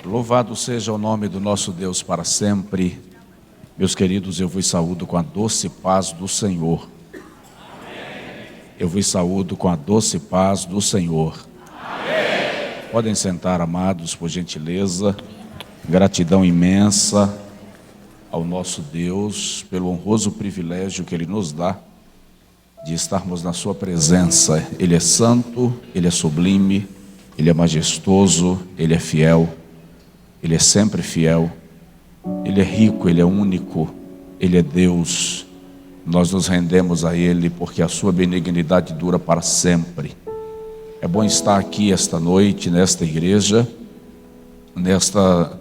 Louvado seja o nome do nosso Deus para sempre. Meus queridos, eu vos saúdo com a doce paz do Senhor. Eu vos saúdo com a doce paz do Senhor. Podem sentar, amados, por gentileza. Gratidão imensa ao nosso Deus pelo honroso privilégio que Ele nos dá de estarmos na sua presença. Ele é santo, Ele é sublime, Ele é majestoso, Ele é fiel, Ele é sempre fiel, Ele é rico, Ele é único, Ele é Deus. Nós nos rendemos a Ele porque a sua benignidade dura para sempre. É bom estar aqui esta noite, nesta igreja, nesta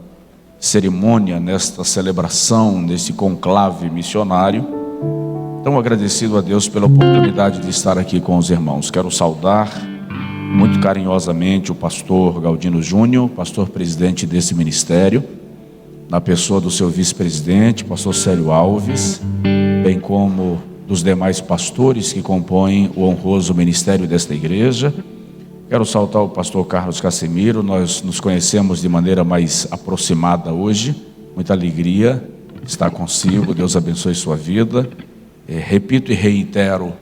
cerimônia, nesta celebração, nesse conclave missionário. Tão agradecido a Deus pela oportunidade de estar aqui com os irmãos. Quero saudar muito carinhosamente o pastor Galdino Júnior, pastor presidente desse ministério, na pessoa do seu vice-presidente, pastor Célio Alves, bem como dos demais pastores que compõem o honroso ministério desta igreja. Quero saudar o pastor Carlos Casimiro. Nós nos conhecemos de maneira mais aproximada hoje. Muita alegria estar consigo. Deus abençoe sua vida. Repito e reitero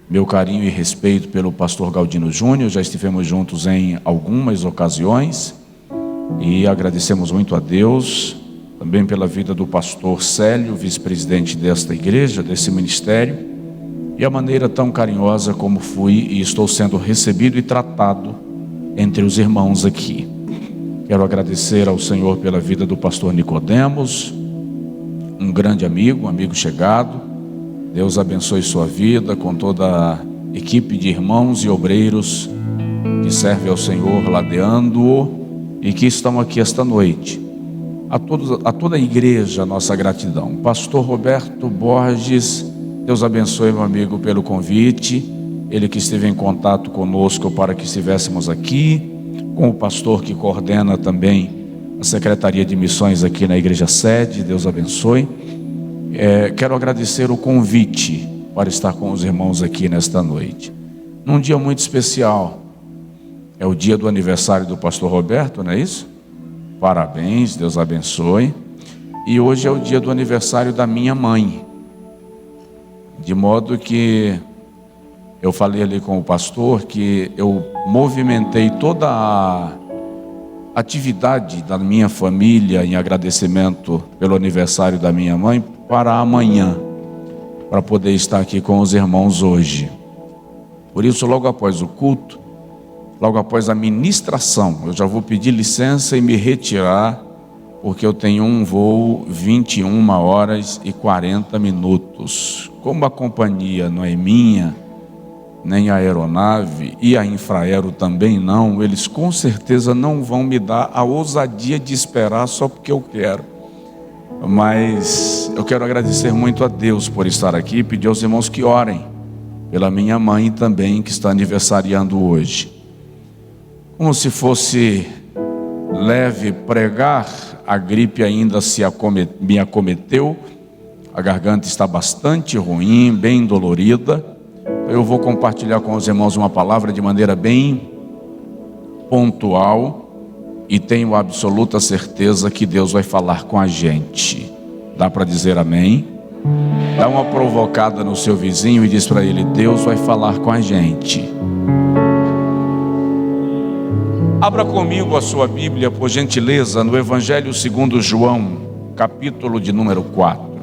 meu carinho e respeito pelo pastor Galdino Júnior. Já estivemos juntos em algumas ocasiões e agradecemos muito a Deus também pela vida do pastor Célio, vice-presidente desta igreja, desse ministério, e a maneira tão carinhosa como fui e estou sendo recebido e tratado entre os irmãos aqui. Quero agradecer ao Senhor pela vida do pastor Nicodemos, um grande amigo, um amigo chegado. Deus abençoe sua vida com toda a equipe de irmãos e obreiros que servem ao Senhor ladeando-o e que estão aqui esta noite. A toda a igreja, nossa gratidão. Pastor Roberto Borges, Deus abençoe, meu amigo, pelo convite. Ele que esteve em contato conosco para que estivéssemos aqui, com o pastor que coordena também a Secretaria de Missões aqui na igreja sede. Deus abençoe. Quero agradecer o convite para estar com os irmãos aqui nesta noite, num dia muito especial. É o dia do aniversário do pastor Roberto, não é isso? Parabéns, Deus abençoe. E hoje é o dia do aniversário da minha mãe, de modo que eu falei ali com o pastor que eu movimentei toda a atividade da minha família em agradecimento pelo aniversário da minha mãe para amanhã, para poder estar aqui com os irmãos hoje. Por isso, logo após o culto, logo após a ministração, eu já vou pedir licença e me retirar, porque eu tenho um voo 21 horas e 40 minutos. Como a companhia não é minha, nem a aeronave, e a Infraero também não, eles com certeza não vão me dar a ousadia de esperar só porque eu quero. Mas eu quero agradecer muito a Deus por estar aqui e pedir aos irmãos que orem pela minha mãe também, que está aniversariando hoje. Como se fosse leve pregar, a gripe ainda me acometeu, a garganta está bastante ruim, bem dolorida. Eu vou compartilhar com os irmãos uma palavra de maneira bem pontual e tenho absoluta certeza que Deus vai falar com a gente. Dá para dizer amém? Dá uma provocada no seu vizinho e diz para ele: Deus vai falar com a gente. Abra comigo a sua Bíblia, por gentileza, no Evangelho segundo João, capítulo de número 4.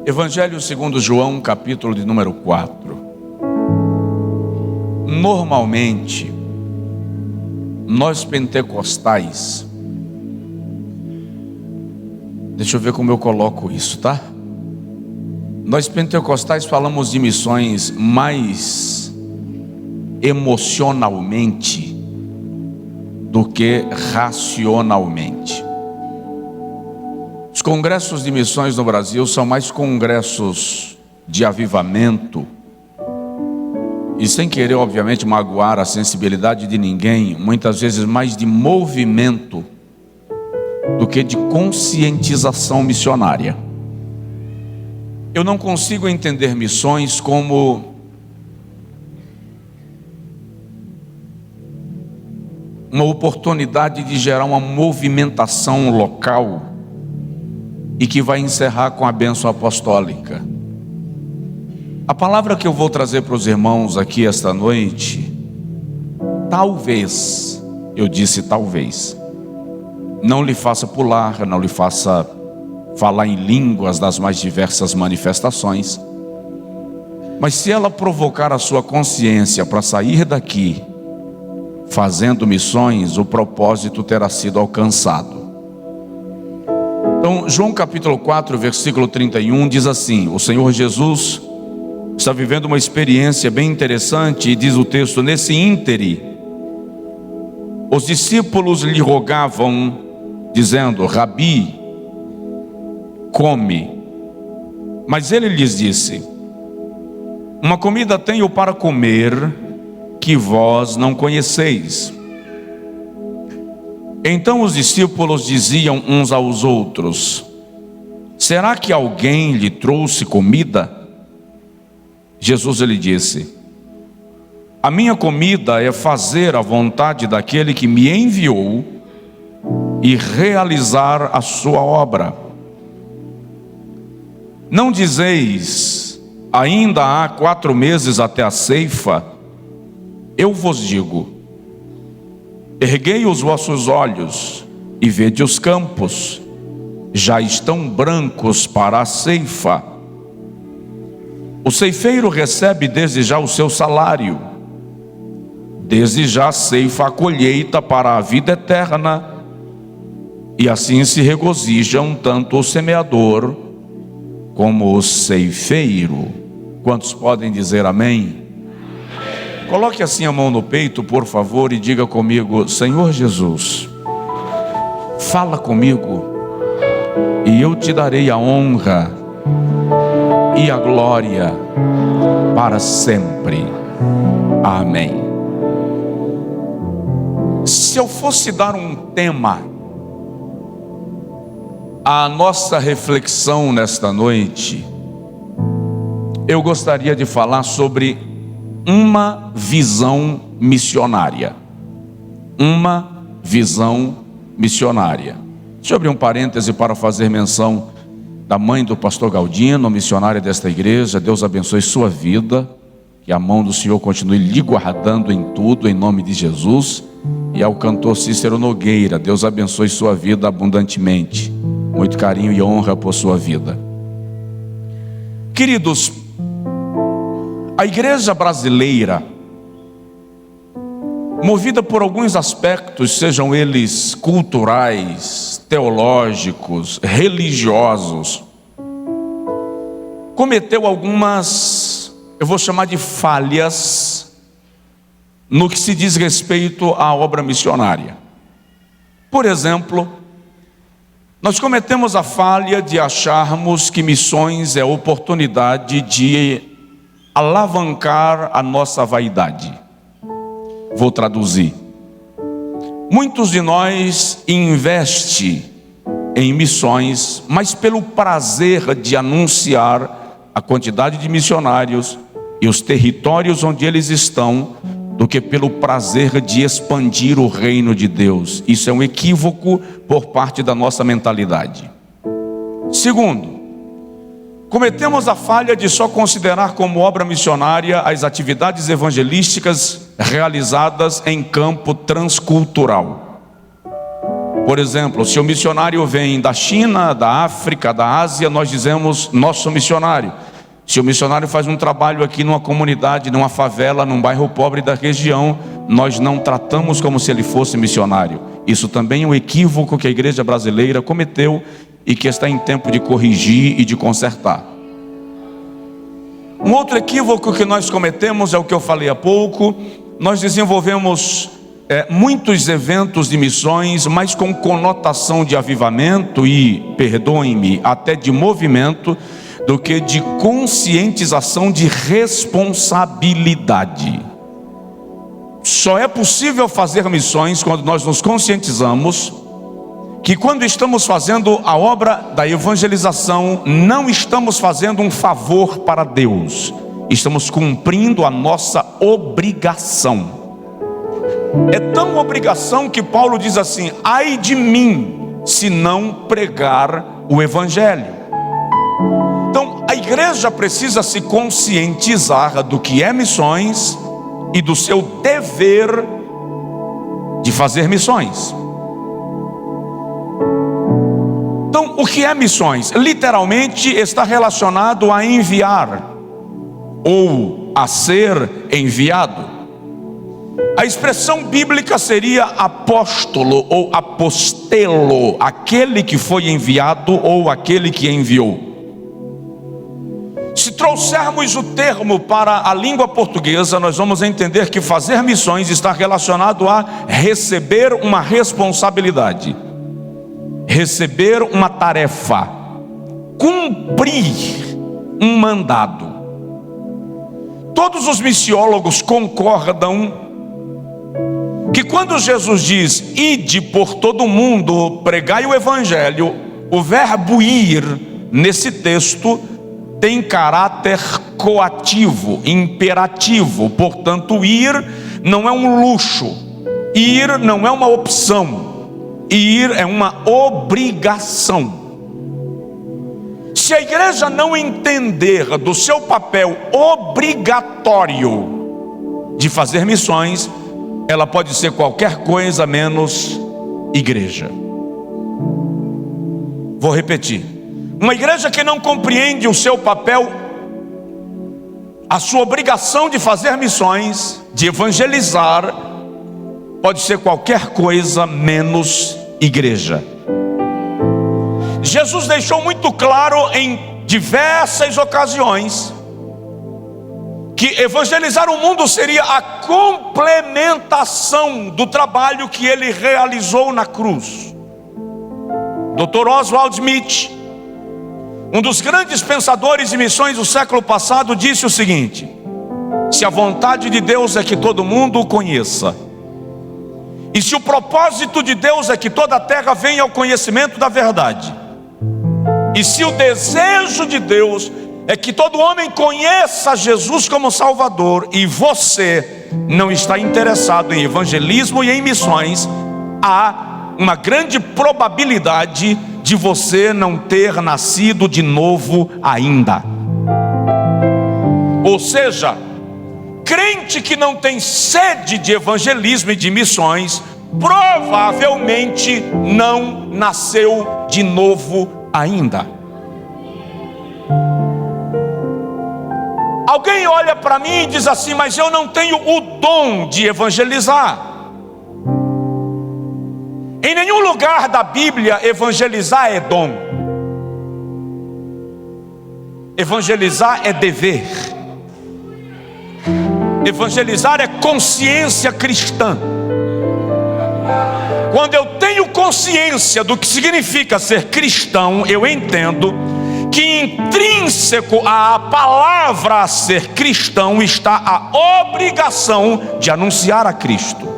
Evangelho segundo João, capítulo de número 4. Normalmente, nós pentecostais, deixa eu ver como eu coloco isso, tá? Nós pentecostais falamos de missões mais emocionalmente do que racionalmente. Os congressos de missões no Brasil são mais congressos de avivamento, e sem querer, obviamente, magoar a sensibilidade de ninguém, muitas vezes mais de movimento do que de conscientização missionária. Eu não consigo entender missões como uma oportunidade de gerar uma movimentação local e que vai encerrar com a bênção apostólica. A palavra que eu vou trazer para os irmãos aqui esta noite, talvez, eu disse talvez, não lhe faça pular, não lhe faça falar em línguas das mais diversas manifestações, mas se ela provocar a sua consciência para sair daqui fazendo missões, o propósito terá sido alcançado. Então, João capítulo 4, versículo 31 diz assim: o Senhor Jesus está vivendo uma experiência bem interessante, e diz o texto: nesse íntere, os discípulos lhe rogavam, dizendo: Rabi, come. Mas ele lhes disse: uma comida tenho para comer, que vós não conheceis. Então os discípulos diziam uns aos outros: será que alguém lhe trouxe comida? Jesus lhe disse: a minha comida é fazer a vontade daquele que me enviou e realizar a sua obra. Não dizeis: ainda há 4 meses até a ceifa? Eu vos digo: erguei os vossos olhos e vede os campos, já estão brancos para a ceifa. O ceifeiro recebe desde já o seu salário, desde já ceifa a colheita para a vida eterna, e assim se regozijam tanto o semeador como o ceifeiro. Quantos podem dizer amém? Coloque assim a mão no peito, por favor, e diga comigo: Senhor Jesus, fala comigo, e eu te darei a honra e a glória para sempre. Amém. Se eu fosse dar um tema à nossa reflexão nesta noite, eu gostaria de falar sobre uma visão missionária. Uma visão missionária. Deixa eu abrir um parêntese para fazer menção da mãe do pastor Galdino, missionária desta igreja. Deus abençoe sua vida, que a mão do Senhor continue lhe guardando em tudo, em nome de Jesus. E ao cantor Cícero Nogueira, Deus abençoe sua vida abundantemente. Muito carinho e honra por sua vida. Queridos, a igreja brasileira, movida por alguns aspectos, sejam eles culturais, teológicos, religiosos, cometeu algumas, eu vou chamar de falhas, no que se diz respeito à obra missionária. Por exemplo, nós cometemos a falha de acharmos que missões é oportunidade de alavancar a nossa vaidade. Vou traduzir. Muitos de nós investem em missões, mas pelo prazer de anunciar a quantidade de missionários e os territórios onde eles estão, do que pelo prazer de expandir o reino de Deus. Isso é um equívoco por parte da nossa mentalidade. Segundo, cometemos a falha de só considerar como obra missionária as atividades evangelísticas realizadas em campo transcultural. Por exemplo, se o missionário vem da China, da África, da Ásia, nós dizemos nosso missionário. Se o missionário faz um trabalho aqui numa comunidade, numa favela, num bairro pobre da região, nós não tratamos como se ele fosse missionário. Isso também é um equívoco que a igreja brasileira cometeu e que está em tempo de corrigir e de consertar. Um outro equívoco que nós cometemos é o que eu falei há pouco. Nós desenvolvemos muitos eventos de missões, mas com conotação de avivamento e, perdoem-me, até de movimento, do que de conscientização de responsabilidade. Só é possível fazer missões quando nós nos conscientizamos que quando estamos fazendo a obra da evangelização, não estamos fazendo um favor para Deus, estamos cumprindo a nossa obrigação. É tão obrigação que Paulo diz assim: ai de mim se não pregar o evangelho. Então a igreja precisa se conscientizar do que é missões e do seu dever de fazer missões. Então, o que é missões? Literalmente está relacionado a enviar ou a ser enviado. A expressão bíblica seria apóstolo ou apostelo, aquele que foi enviado ou aquele que enviou. Se trouxermos o termo para a língua portuguesa, nós vamos entender que fazer missões está relacionado a receber uma responsabilidade, receber uma tarefa, cumprir um mandado. Todos os missiólogos concordam que quando Jesus diz ide por todo o mundo, pregai o evangelho, o verbo ir nesse texto tem caráter coativo, imperativo. Portanto, ir não é um luxo, ir não é uma opção, ir é uma obrigação. Se a igreja não entender do seu papel obrigatório de fazer missões, ela pode ser qualquer coisa menos igreja. Vou repetir. Uma igreja que não compreende o seu papel, a sua obrigação de fazer missões, de evangelizar, pode ser qualquer coisa menos igreja. Jesus deixou muito claro em diversas ocasiões que evangelizar o mundo seria a complementação do trabalho que ele realizou na cruz. Dr. Oswald Smith, um dos grandes pensadores de missões do século passado, disse o seguinte: se a vontade de Deus é que todo mundo o conheça, e se o propósito de Deus é que toda a terra venha ao conhecimento da verdade, e se o desejo de Deus é que todo homem conheça Jesus como Salvador, e você não está interessado em evangelismo e em missões, há uma grande probabilidade de você não ter nascido de novo ainda. Ou seja, crente que não tem sede de evangelismo e de missões, provavelmente não nasceu de novo ainda. Alguém olha para mim e diz assim: mas eu não tenho o dom de evangelizar. Em nenhum lugar da Bíblia evangelizar é dom. Evangelizar é dever. Evangelizar é consciência cristã. Quando eu tenho consciência do que significa ser cristão, eu entendo que intrínseco à palavra ser cristão está a obrigação de anunciar a Cristo.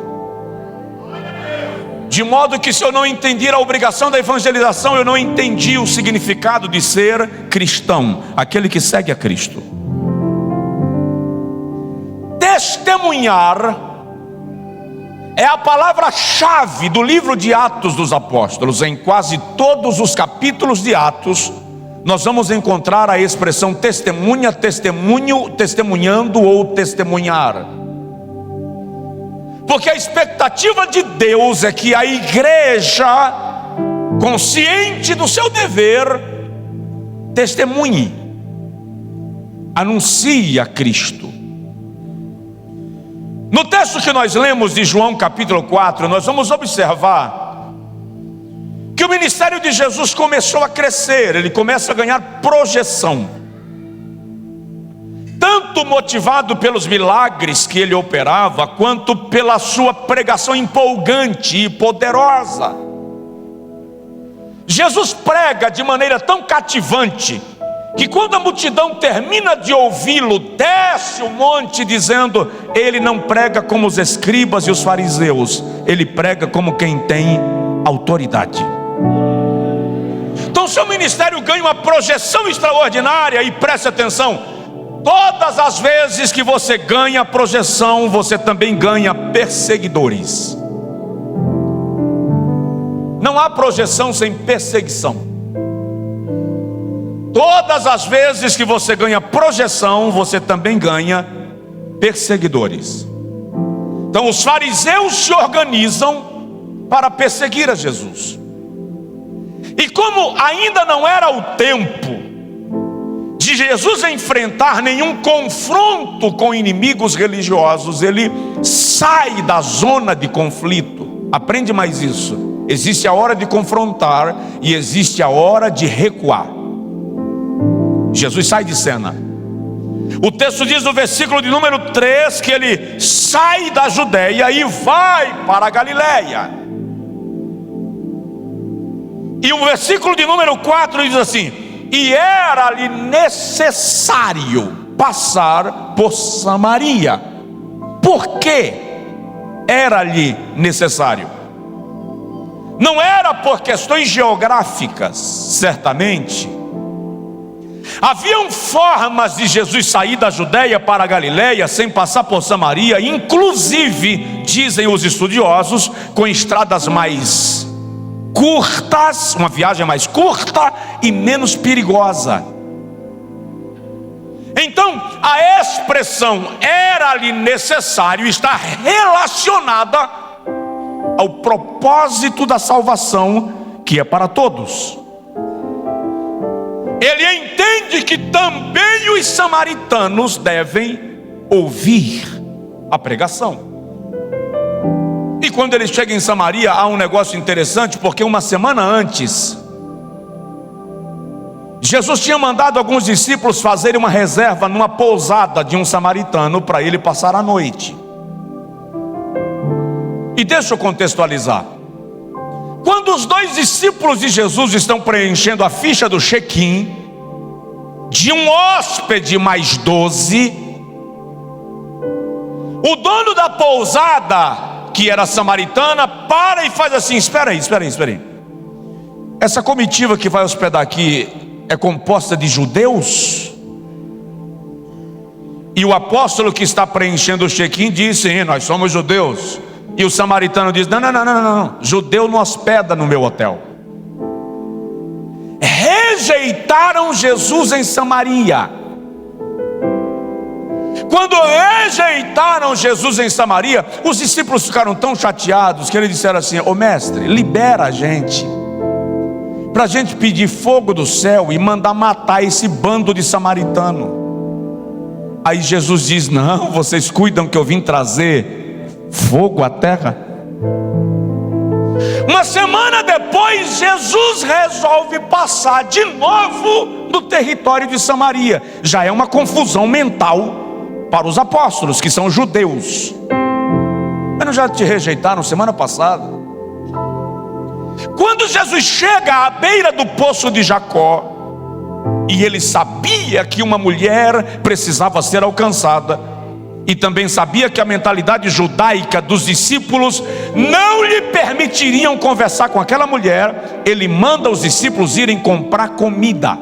De modo que se eu não entender a obrigação da evangelização, eu não entendi o significado de ser cristão, aquele que segue a Cristo. Testemunhar é a palavra-chave do livro de Atos dos Apóstolos. Em quase todos os capítulos de Atos, nós vamos encontrar a expressão testemunha, testemunho, testemunhando ou testemunhar. Porque a expectativa de Deus é que a igreja, consciente do seu dever, testemunhe, anuncie a Cristo. No texto que nós lemos de João capítulo 4, nós vamos observar que o ministério de Jesus começou a crescer, ele começa a ganhar projeção. Tanto motivado pelos milagres que ele operava, quanto pela sua pregação empolgante e poderosa. Jesus prega de maneira tão cativante, que quando a multidão termina de ouvi-lo, desce o monte dizendo: ele não prega como os escribas e os fariseus, ele prega como quem tem autoridade. seu ministério ganha uma projeção extraordinária. E preste atenção, todas as vezes que você ganha projeção, você também ganha perseguidores. Não há projeção sem perseguição. Todas as vezes que você ganha projeção, você também ganha perseguidores. Então os fariseus se organizam para perseguir a Jesus. E como ainda não era o tempo de Jesus enfrentar nenhum confronto com inimigos religiosos, ele sai da zona de conflito. Aprende mais isso. Existe a hora de confrontar e existe a hora de recuar. Jesus sai de cena. O texto diz no versículo de número 3 que ele sai da Judeia e vai para a Galileia. E o versículo de número 4 diz assim: e era-lhe necessário passar por Samaria. Por que era-lhe necessário? Não era por questões geográficas, certamente. Haviam formas de Jesus sair da Judeia para a Galileia sem passar por Samaria, inclusive, dizem os estudiosos, com estradas mais curtas, uma viagem mais curta e menos perigosa. Então, a expressão era-lhe necessário está relacionada ao propósito da salvação, que é para todos. Ele entende que também os samaritanos devem ouvir a pregação. E quando ele chega em Samaria, há um negócio interessante, porque uma semana antes, Jesus tinha mandado alguns discípulos fazerem uma reserva numa pousada de um samaritano para ele passar a noite. E deixa eu contextualizar. Quando os dois discípulos de Jesus estão preenchendo a ficha do check-in de um hóspede mais 12, o dono da pousada, que era samaritana, para e faz assim: espera aí. Essa comitiva que vai hospedar aqui é composta de judeus? E o apóstolo que está preenchendo o check-in diz: sim, nós somos judeus. E o samaritano diz: não, judeu não hospeda no meu hotel. Rejeitaram Jesus em Samaria. Quando rejeitaram Jesus em Samaria, os discípulos ficaram tão chateados que eles disseram assim: ô mestre, libera a gente, para a gente pedir fogo do céu e mandar matar esse bando de samaritano. Aí Jesus diz: não, vocês cuidam que eu vim trazer fogo à terra. Uma semana depois, Jesus resolve passar de novo no território de Samaria. Já é uma confusão mental para os apóstolos, que são judeus. Mas não já te rejeitaram semana passada? Quando Jesus chega à beira do poço de Jacó, e ele sabia que uma mulher precisava ser alcançada, e também sabia que a mentalidade judaica dos discípulos não lhe permitiriam conversar com aquela mulher, ele manda os discípulos irem comprar comida.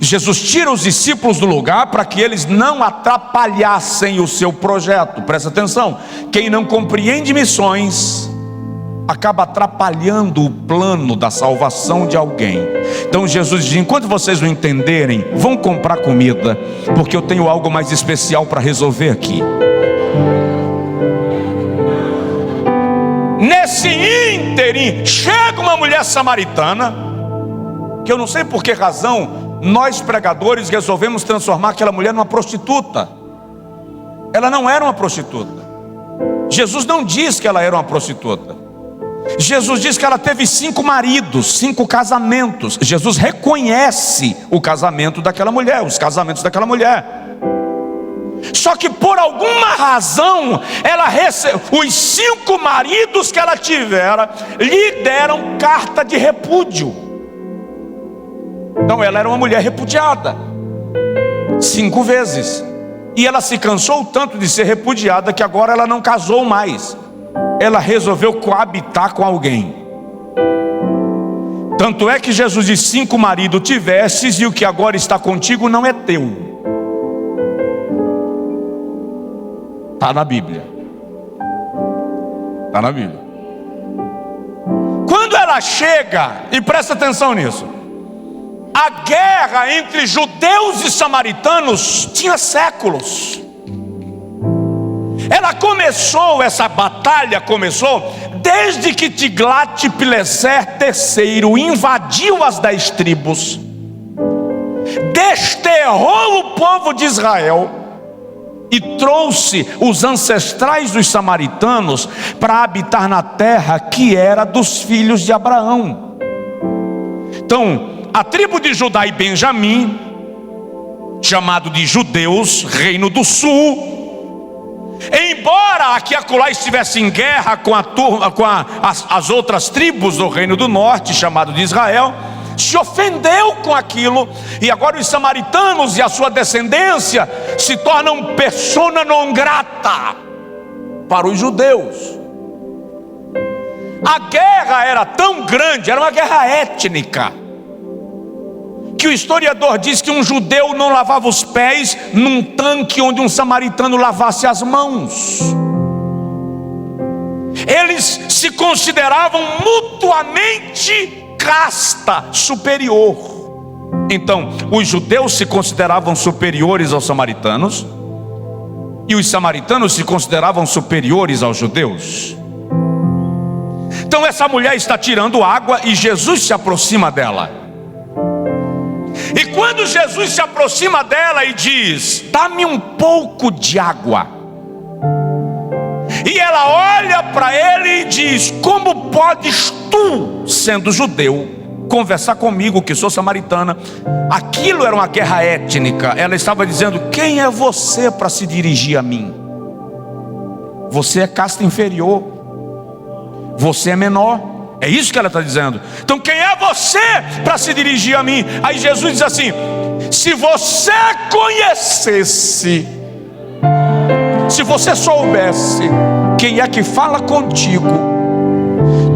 Jesus tira os discípulos do lugar para que eles não atrapalhassem o seu projeto. Presta atenção, quem não compreende missões acaba atrapalhando o plano da salvação de alguém. Então Jesus diz: enquanto vocês não entenderem, vão comprar comida, porque eu tenho algo mais especial para resolver aqui. Nesse ínterim, chega uma mulher samaritana, que eu não sei por que razão nós pregadores resolvemos transformar aquela mulher numa prostituta. Ela não era uma prostituta. Jesus não diz que ela era uma prostituta. Jesus diz que ela teve 5 maridos, 5 casamentos. Jesus reconhece o casamento daquela mulher, os casamentos daquela mulher. Só que por alguma razão, os 5 maridos que ela tivera lhe deram carta de repúdio. Então ela era uma mulher repudiada 5 vezes. E ela se cansou tanto de ser repudiada que agora ela não casou mais. Ela resolveu coabitar com alguém. Tanto é que Jesus diz: 5 maridos tivestes, e o que agora está contigo não é teu. Está na Bíblia. Está na Bíblia. Quando ela chega, e presta atenção nisso, a guerra entre judeus e samaritanos tinha séculos. Essa batalha começou desde que Tiglat-Pileser III invadiu as 10 tribos, desterrou o povo de Israel e trouxe os ancestrais dos samaritanos para habitar na terra que era dos filhos de Abraão. Então, a tribo de Judá e Benjamim, chamado de judeus, reino do sul, embora aqui e acolá estivesse em guerra com as outras tribos do reino do norte, chamado de Israel, se ofendeu com aquilo, e agora os samaritanos e a sua descendência se tornam persona non grata para os judeus. A guerra era tão grande, era uma guerra étnica, que o historiador diz que um judeu não lavava os pés num tanque onde um samaritano lavasse as mãos. Eles se consideravam mutuamente casta superior. Então, os judeus se consideravam superiores aos samaritanos, e os samaritanos se consideravam superiores aos judeus. Então essa mulher está tirando água e Jesus se aproxima dela. E quando Jesus se aproxima dela e diz: dá-me um pouco de água, e ela olha para ele e diz: como podes tu, sendo judeu, conversar comigo que sou samaritana? Aquilo era uma guerra étnica. Ela estava dizendo: quem é você para se dirigir a mim? Você é casta inferior, você é menor. É isso que ela está dizendo. Então quem é você para se dirigir a mim? Aí Jesus diz assim: se você conhecesse, se você soubesse quem é que fala contigo,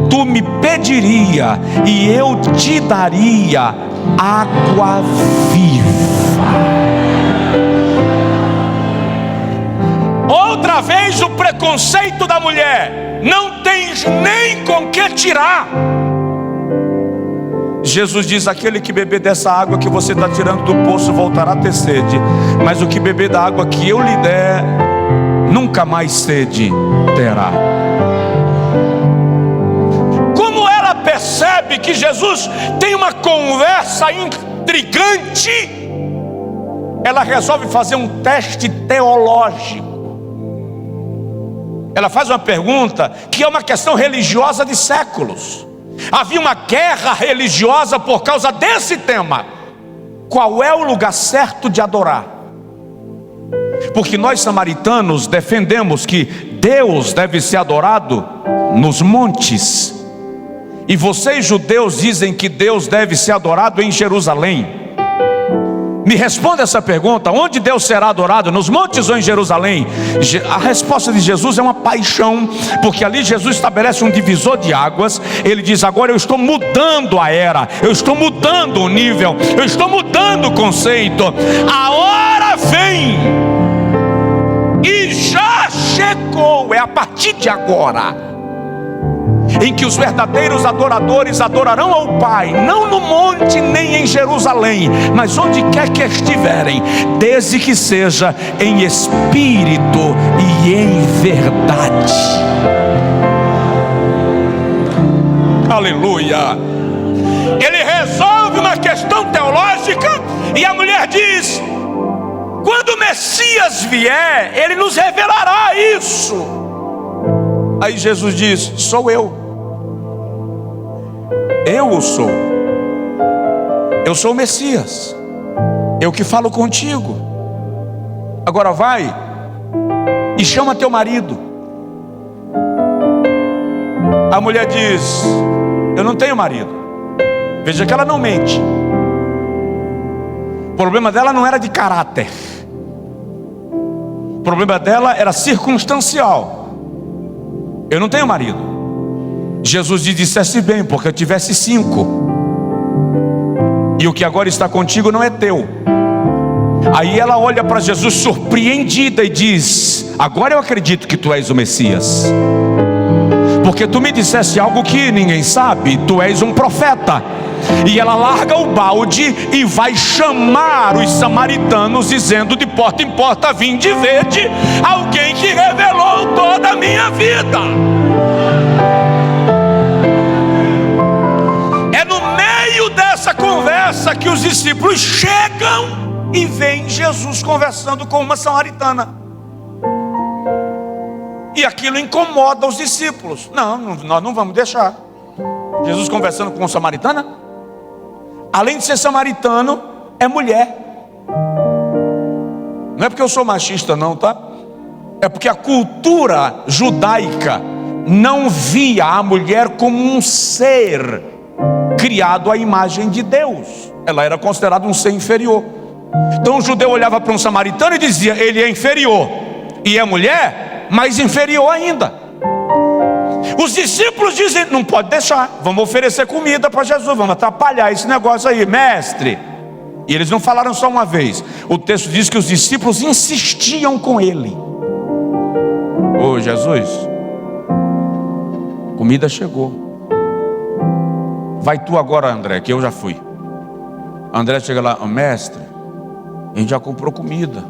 tu me pediria e eu te daria água viva. Outra vez o preconceito da mulher: não tens nem com que tirar. Jesus diz: aquele que beber dessa água que você está tirando do poço voltará a ter sede, mas o que beber da água que eu lhe der, nunca mais sede terá. Como ela percebe que Jesus tem uma conversa intrigante, ela resolve fazer um teste teológico. Ela faz uma pergunta que é uma questão religiosa de séculos. Havia uma guerra religiosa por causa desse tema: qual é o lugar certo de adorar? Porque nós samaritanos defendemos que Deus deve ser adorado nos montes, e vocês judeus dizem que Deus deve ser adorado em Jerusalém. Me responda essa pergunta: onde Deus será adorado? Nos montes ou em Jerusalém? A resposta de Jesus é uma paixão, porque ali Jesus estabelece um divisor de águas. Ele diz: agora eu estou mudando a era, eu estou mudando o nível, eu estou mudando o conceito. A hora vem e já chegou, é a partir de agora, em que os verdadeiros adoradores adorarão ao Pai, não no monte nem em Jerusalém, mas onde quer que estiverem, desde que seja em espírito e em verdade. Aleluia. Ele resolve uma questão teológica, e a mulher diz: quando o Messias vier, ele nos revelará isso. Aí Jesus diz: sou eu. Eu o sou. Eu sou o Messias. Eu que falo contigo. Agora vai e chama teu marido. A mulher diz: eu não tenho marido. Veja que ela não mente. O problema dela não era de caráter. O problema dela era circunstancial. Eu não tenho marido. Jesus disse: dissesse bem, porque eu tivesse 5 e o que agora está contigo não é teu. Aí ela olha para Jesus surpreendida e diz: agora eu acredito que tu és o Messias, porque tu me disseste algo que ninguém sabe, tu és um profeta. E ela larga o balde e vai chamar os samaritanos, dizendo de porta em porta: vinde vede alguém que revelou toda a minha vida. É no meio dessa conversa que os discípulos chegam e veem Jesus conversando com uma samaritana. E aquilo incomoda os discípulos. Não, nós não vamos deixar Jesus conversando com uma samaritana. Além de ser samaritano, é mulher. Não é porque eu sou machista não, tá? É porque a cultura judaica não via a mulher como um ser criado à imagem de Deus. Ela era considerada um ser inferior. Então o judeu olhava para um samaritano e dizia: ele é inferior. E é mulher, mais inferior ainda. Os discípulos dizem: não pode deixar, vamos oferecer comida para Jesus, vamos atrapalhar esse negócio aí, mestre. E eles não falaram só uma vez. O texto diz que os discípulos insistiam com ele: ô Jesus, comida chegou. Vai tu agora, André, que eu já fui. André chega lá: mestre, a gente já comprou comida.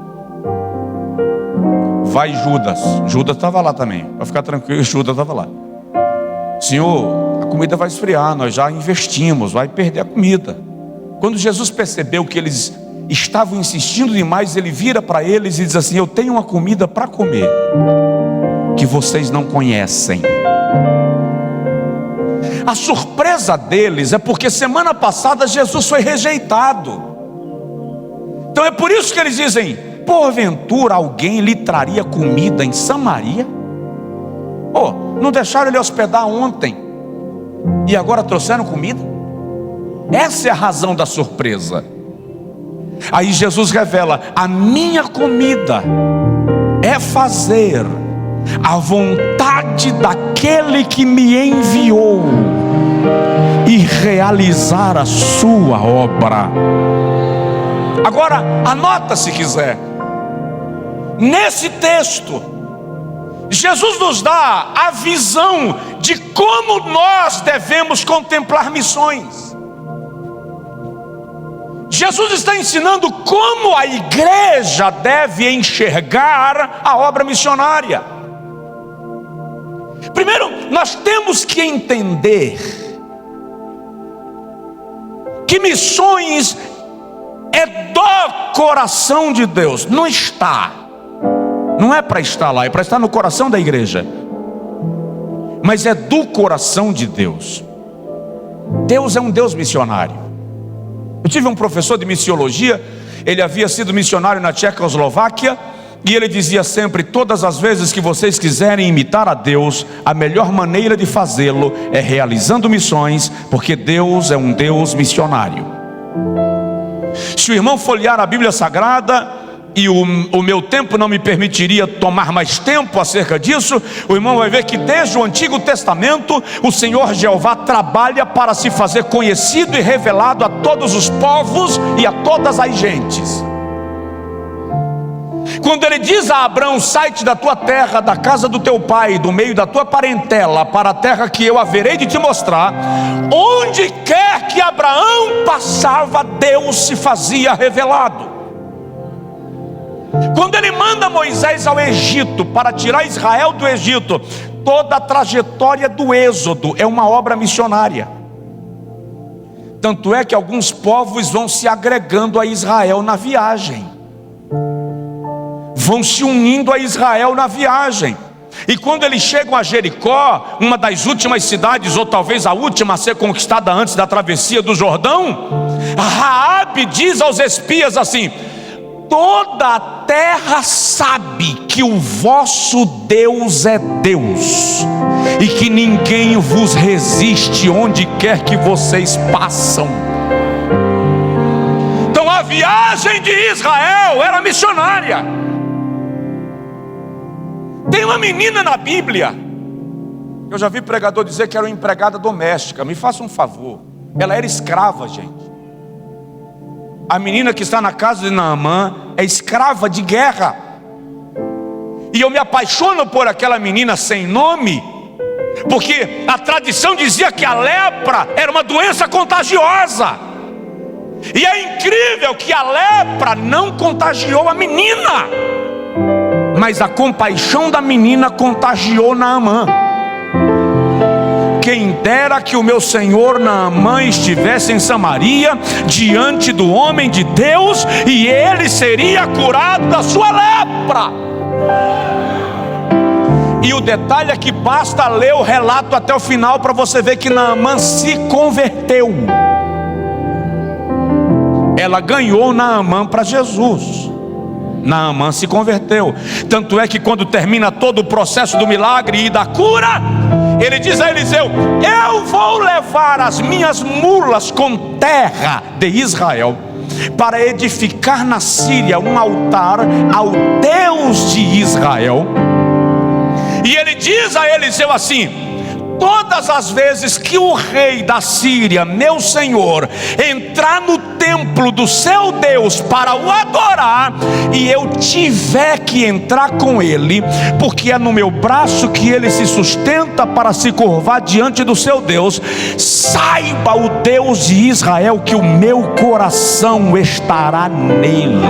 Vai Judas. Judas estava lá também, para ficar tranquilo, Judas estava lá. Senhor, a comida vai esfriar, nós já investimos, vai perder a comida. Quando Jesus percebeu que eles estavam insistindo demais, ele vira para eles e diz assim: eu tenho uma comida para comer que vocês não conhecem. A surpresa deles é porque semana passada Jesus foi rejeitado. Então é por isso que eles dizem: porventura alguém lhe traria comida em Samaria? Não deixaram ele hospedar ontem e agora trouxeram comida? Essa é a razão da surpresa. Aí Jesus revela: a minha comida é fazer a vontade daquele que me enviou e realizar a sua obra. Agora anota se quiser. Nesse texto Jesus nos dá a visão de como nós devemos contemplar missões. Jesus está ensinando como a igreja deve enxergar a obra missionária. Primeiro, nós temos que entender que missões é do coração de Deus. Não é para estar lá, é para estar no coração da igreja. Mas é do coração de Deus. Deus é um Deus missionário. Eu tive um professor de missiologia, ele havia sido missionário na Tchecoslováquia, e ele dizia sempre: todas as vezes que vocês quiserem imitar a Deus, a melhor maneira de fazê-lo é realizando missões, porque Deus é um Deus missionário. Se o irmão folhear a Bíblia Sagrada, e o meu tempo não me permitiria tomar mais tempo acerca disso, o irmão vai ver que desde o Antigo Testamento o Senhor Jeová trabalha para se fazer conhecido e revelado a todos os povos e a todas as gentes. Quando ele diz a Abraão: sai-te da tua terra, da casa do teu pai, do meio da tua parentela, para a terra que eu haverei de te mostrar, onde quer que Abraão passava, Deus se fazia revelado. Quando ele manda Moisés ao Egito para tirar Israel do Egito, toda a trajetória do êxodo é uma obra missionária. Tanto é que alguns povos vão se agregando a Israel na viagem, vão se unindo a Israel na viagem. E quando eles chegam a Jericó, uma das últimas cidades, ou talvez a última a ser conquistada antes da travessia do Jordão, Raabe diz aos espias assim: toda a terra sabe que o vosso Deus é Deus, e que ninguém vos resiste onde quer que vocês passam. Então a viagem de Israel era missionária. Tem uma menina na Bíblia, eu já vi pregador dizer que era uma empregada doméstica. Me faça um favor, Ela era escrava, gente. A menina que está na casa de Naamã é escrava de guerra. E eu me apaixono por aquela menina sem nome, porque a tradição dizia que a lepra era uma doença contagiosa. E é incrível que a lepra não contagiou a menina, mas a compaixão da menina contagiou Naamã. Quem dera que o meu senhor Naamã estivesse em Samaria, diante do homem de Deus, e ele seria curado da sua lepra. E o detalhe é que basta ler o relato até o final para você ver que Naamã se converteu. Ela ganhou Naamã para Jesus. Naamã se converteu. Tanto é que quando termina todo o processo do milagre e da cura, ele diz a Eliseu: eu vou levar as minhas mulas com terra de Israel para edificar na Síria um altar ao Deus de Israel. E ele diz a Eliseu assim: todas as vezes que o rei da Síria, meu senhor, entrar no templo do seu Deus para o adorar, e eu tiver que entrar com ele, porque é no meu braço que ele se sustenta para se curvar diante do seu Deus, saiba o Deus de Israel que o meu coração estará nele.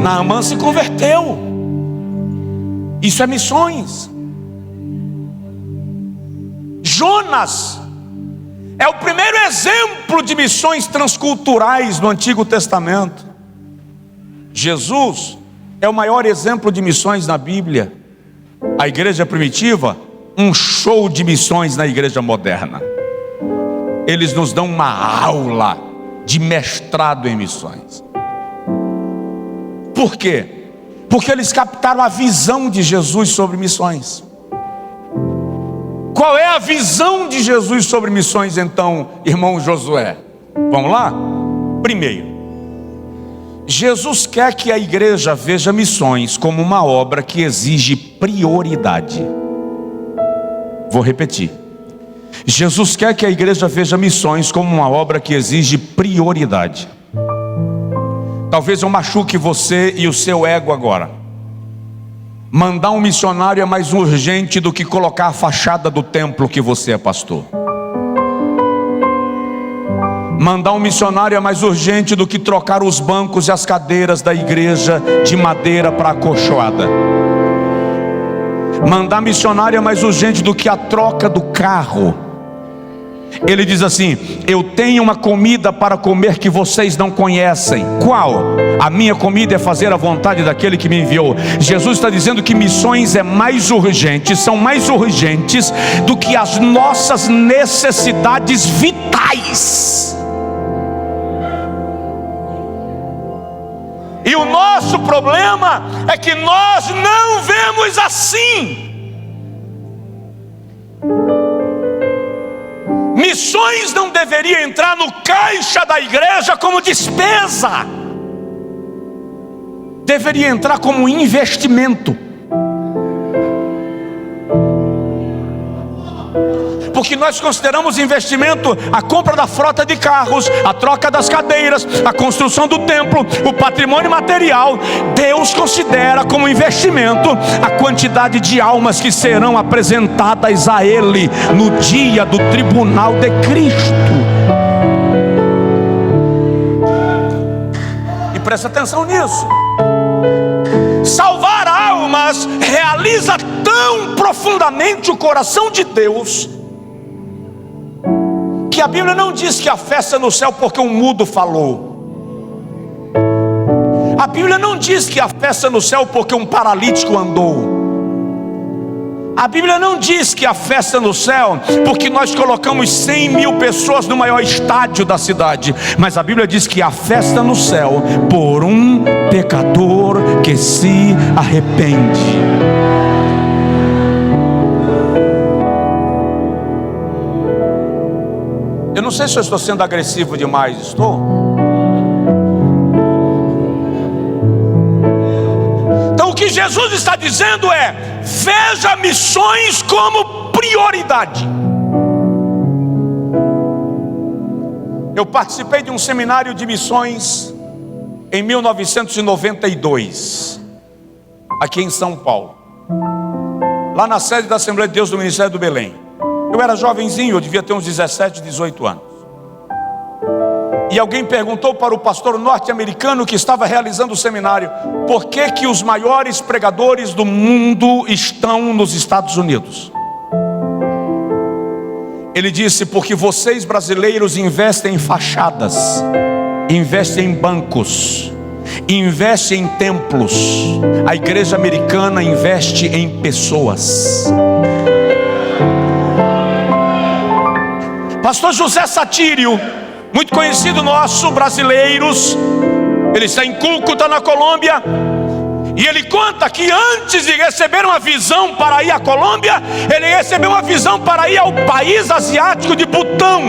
Naamã se converteu. Isso é missões. Jonas é o primeiro exemplo de missões transculturais no Antigo Testamento. Jesus é o maior exemplo de missões na Bíblia. A igreja primitiva, um show de missões na igreja moderna. Eles nos dão uma aula de mestrado em missões. Por quê? Porque eles captaram a visão de Jesus sobre missões. Qual é a visão de Jesus sobre missões então, irmão Josué? Vamos lá? Primeiro, Jesus quer que a igreja veja missões como uma obra que exige prioridade. Vou repetir. Jesus quer que a igreja veja missões como uma obra que exige prioridade. Talvez eu machuque você e o seu ego agora. Mandar um missionário é mais urgente do que colocar a fachada do templo que você é pastor. Mandar um missionário é mais urgente do que trocar os bancos e as cadeiras da igreja de madeira para acolchoada. Mandar missionário é mais urgente do que a troca do carro. Ele diz assim: eu tenho uma comida para comer que vocês não conhecem. Qual? A minha comida é fazer a vontade daquele que me enviou. Jesus está dizendo que missões são mais urgentes do que as nossas necessidades vitais. E o nosso problema é que nós não vemos assim. Missões não deveriam entrar no caixa da igreja como despesa. Deveria entrar como investimento. Porque nós consideramos investimento a compra da frota de carros, a troca das cadeiras, a construção do templo, o patrimônio material. Deus considera como investimento a quantidade de almas que serão apresentadas a Ele no dia do tribunal de Cristo. E presta atenção nisso. Salvar almas realiza tão profundamente o coração de Deus, que a Bíblia não diz que a festa é no céu porque um mudo falou. A Bíblia não diz que a festa é no céu porque um paralítico andou. A Bíblia não diz que a festa é no céu porque nós colocamos 100.000 pessoas no maior estádio da cidade. Mas a Bíblia diz que a festa é no céu por um pecador que se arrepende. Eu não sei se eu estou sendo agressivo demais. Estou? Então o que Jesus está dizendo é: veja missões como prioridade. Eu participei de um seminário de missões em 1992, aqui em São Paulo, lá na sede da Assembleia de Deus do Ministério do Belém. Eu era jovenzinho, eu devia ter uns 17, 18 anos. E alguém perguntou para o pastor norte-americano que estava realizando o seminário: por que que os maiores pregadores do mundo estão nos Estados Unidos? Ele disse: porque vocês brasileiros investem em fachadas, investem em bancos, investe em templos. A igreja americana investe em pessoas. Pastor José Satírio, muito conhecido nosso, brasileiros, ele está em Cúcuta, na Colômbia, e ele conta que antes de receber uma visão para ir à Colômbia, ele recebeu uma visão para ir ao país asiático de Butão.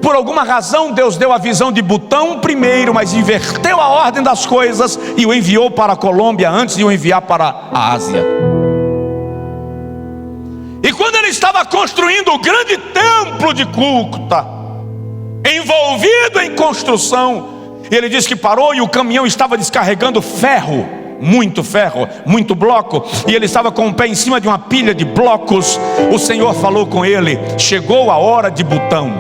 Por alguma razão Deus deu a visão de Butão primeiro, mas inverteu a ordem das coisas e o enviou para a Colômbia antes de o enviar para a Ásia. E quando ele estava construindo o grande templo de Cúcuta, envolvido em construção, ele disse que parou e o caminhão estava descarregando ferro, muito bloco, e ele estava com o pé em cima de uma pilha de blocos. O Senhor falou com ele: chegou a hora de Butão.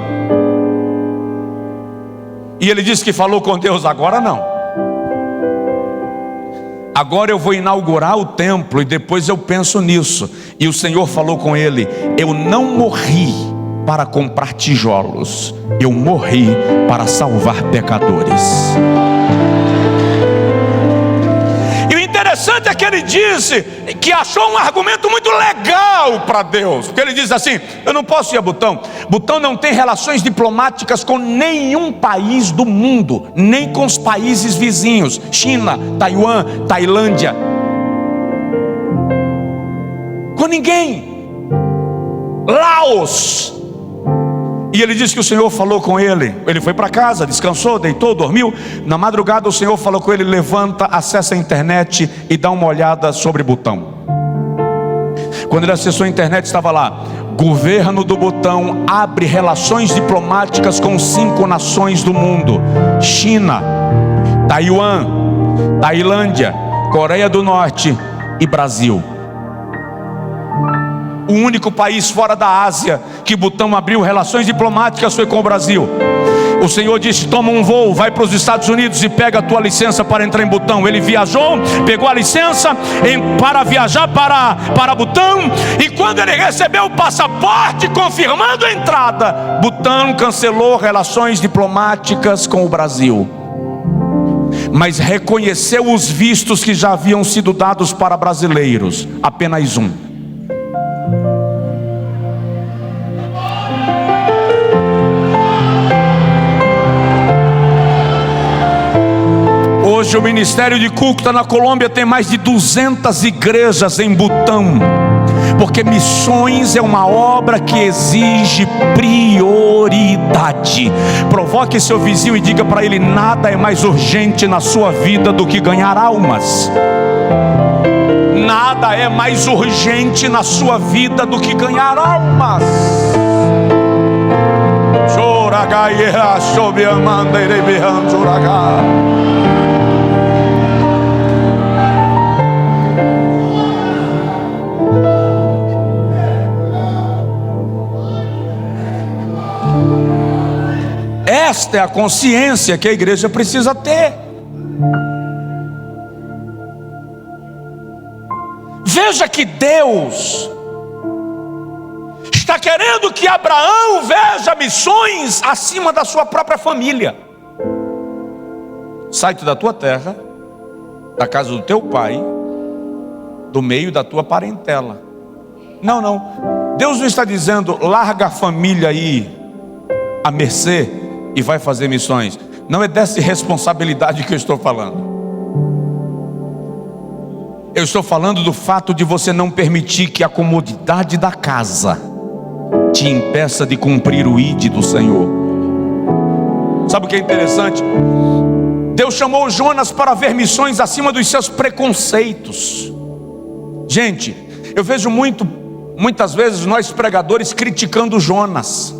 E ele disse que falou com Deus: agora não, agora eu vou inaugurar o templo e depois eu penso nisso. E o Senhor falou com ele: eu não morri para comprar tijolos, eu morri para salvar pecadores. E o interessante é que ele disse que achou um argumento muito legal para Deus, porque ele diz assim: eu não posso ir a Butão. Butão não tem relações diplomáticas com nenhum país do mundo, nem com os países vizinhos, China, Taiwan, Tailândia, com ninguém. Laos. E ele disse que o Senhor falou com ele. Ele foi para casa, descansou, deitou, dormiu. Na madrugada o Senhor falou com ele: levanta, acessa a internet e dá uma olhada sobre Butão. Quando ele acessou a internet, estava lá: governo do Butão abre relações diplomáticas com 5 nações do mundo: China, Taiwan, Tailândia, Coreia do Norte e Brasil. O único país fora da Ásia que Butão abriu relações diplomáticas foi com o Brasil. O Senhor disse: toma um voo, vai para os Estados Unidos e pega a tua licença para entrar em Butão. Ele viajou, pegou a licença para viajar para Butão. E quando ele recebeu o passaporte confirmando a entrada, Butão cancelou relações diplomáticas com o Brasil, mas reconheceu os vistos que já haviam sido dados para brasileiros, apenas um. Hoje o ministério de Cúcuta na Colômbia tem mais de 200 igrejas em Butão, porque missões é uma obra que exige prioridade. Provoque seu vizinho e diga para ele: nada é mais urgente na sua vida do que ganhar almas. Nada é mais urgente na sua vida do que ganhar almas. Esta é a consciência que a igreja precisa ter. Veja que Deus está querendo que Abraão veja missões acima da sua própria família. Sai-te da tua terra, da casa do teu pai, do meio da tua parentela. Não. Deus não está dizendo: larga a família aí à mercê e vai fazer missões. Não é dessa irresponsabilidade que eu estou falando. Eu estou falando do fato de você não permitir que a comodidade da casa te impeça de cumprir o ID do Senhor. Sabe o que é interessante? Deus chamou Jonas para ver missões acima dos seus preconceitos. Gente, eu vejo muito muitas vezes nós pregadores criticando Jonas.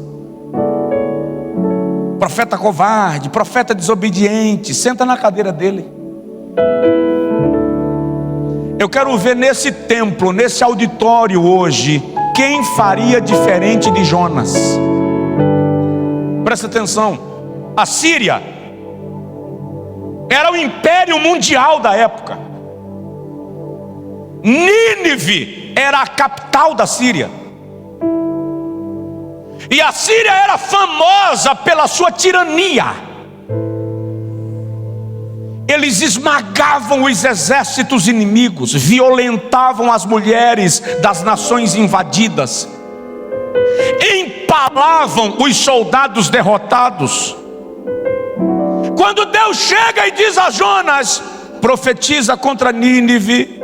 Profeta covarde, profeta desobediente. Senta na cadeira dele. Eu quero ver nesse templo, nesse auditório hoje, quem faria diferente de Jonas. Presta atenção. A Síria era o império mundial da época. Nínive era a capital da Síria. E a Síria era famosa pela sua tirania. Eles esmagavam os exércitos inimigos, violentavam as mulheres das nações invadidas, empalavam os soldados derrotados. Quando Deus chega e diz a Jonas: profetiza contra Nínive,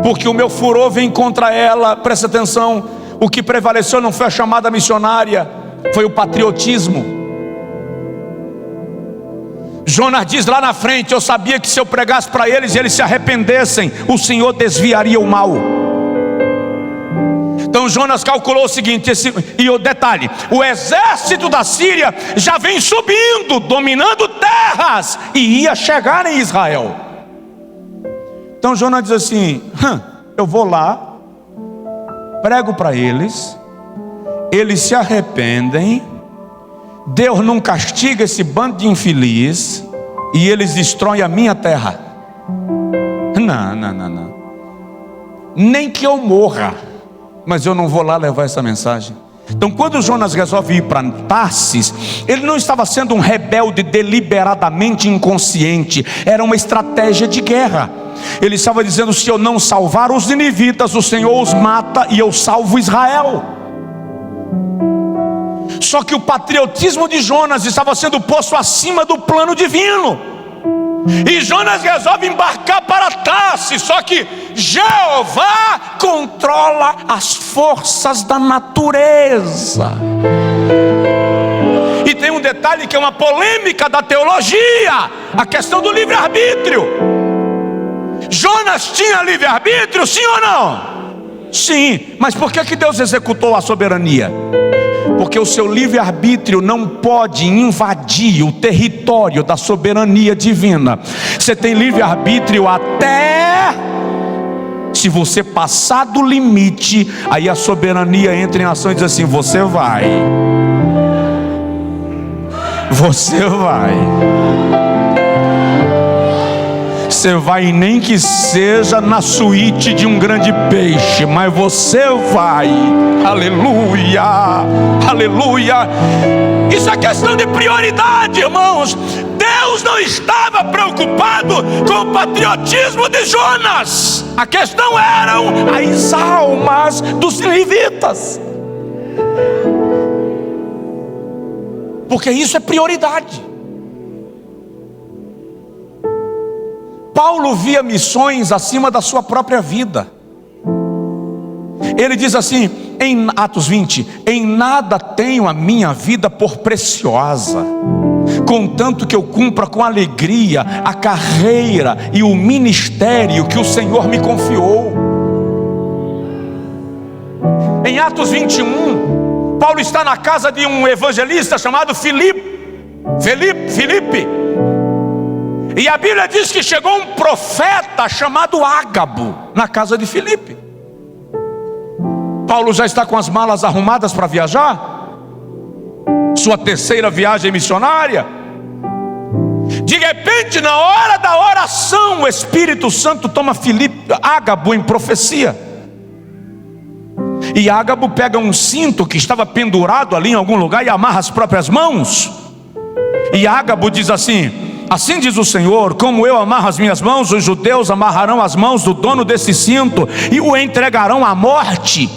porque o meu furor vem contra ela. Presta atenção. O que prevaleceu não foi a chamada missionária, foi o patriotismo. Jonas diz lá na frente: eu sabia que se eu pregasse para eles e eles se arrependessem, o Senhor desviaria o mal. Então Jonas calculou o seguinte, e o detalhe: o exército da Síria já vem subindo, dominando terras, e ia chegar em Israel. Então Jonas diz assim: eu vou lá, prego para eles, eles se arrependem, Deus não castiga esse bando de infeliz, e eles destroem a minha terra. Não. Nem que eu morra, mas eu não vou lá levar essa mensagem. Então quando Jonas resolve ir para Tarsis, ele não estava sendo um rebelde deliberadamente inconsciente, era uma estratégia de guerra. Ele estava dizendo: se eu não salvar os ninivitas, o Senhor os mata e eu salvo Israel. Só que o patriotismo de Jonas estava sendo posto acima do plano divino, e Jonas resolve embarcar para Tarsis. Só que Jeová controla as forças da natureza. E tem um detalhe que é uma polêmica da teologia: a questão do livre-arbítrio. Jonas tinha livre-arbítrio, sim ou não? Sim, mas por que Deus executou a soberania? Porque o seu livre-arbítrio não pode invadir o território da soberania divina. Você tem livre-arbítrio até... se você passar do limite, aí a soberania entra em ação e diz assim: você vai. Você vai, nem que seja na suíte de um grande peixe, mas você vai. Aleluia, aleluia. Isso é questão de prioridade, irmãos. Deus não estava preocupado com o patriotismo de Jonas. A questão eram as almas dos ninivitas, porque isso é prioridade. Paulo via missões acima da sua própria vida. Ele diz assim em Atos 20: em nada tenho a minha vida por preciosa, contanto que eu cumpra com alegria a carreira e o ministério que o Senhor me confiou. Em Atos 21, Paulo está na casa de um evangelista chamado Filipe. E a Bíblia diz que chegou um profeta chamado Ágabo na casa de Filipe. Paulo já está com as malas arrumadas para viajar, sua terceira viagem missionária. De repente, na hora da oração, o Espírito Santo toma Ágabo em profecia. E Ágabo pega um cinto que estava pendurado ali em algum lugar e amarra as próprias mãos. E Ágabo diz assim: assim diz o Senhor, como eu amarro as minhas mãos, os judeus amarrarão as mãos do dono desse cinto e o entregarão à morte.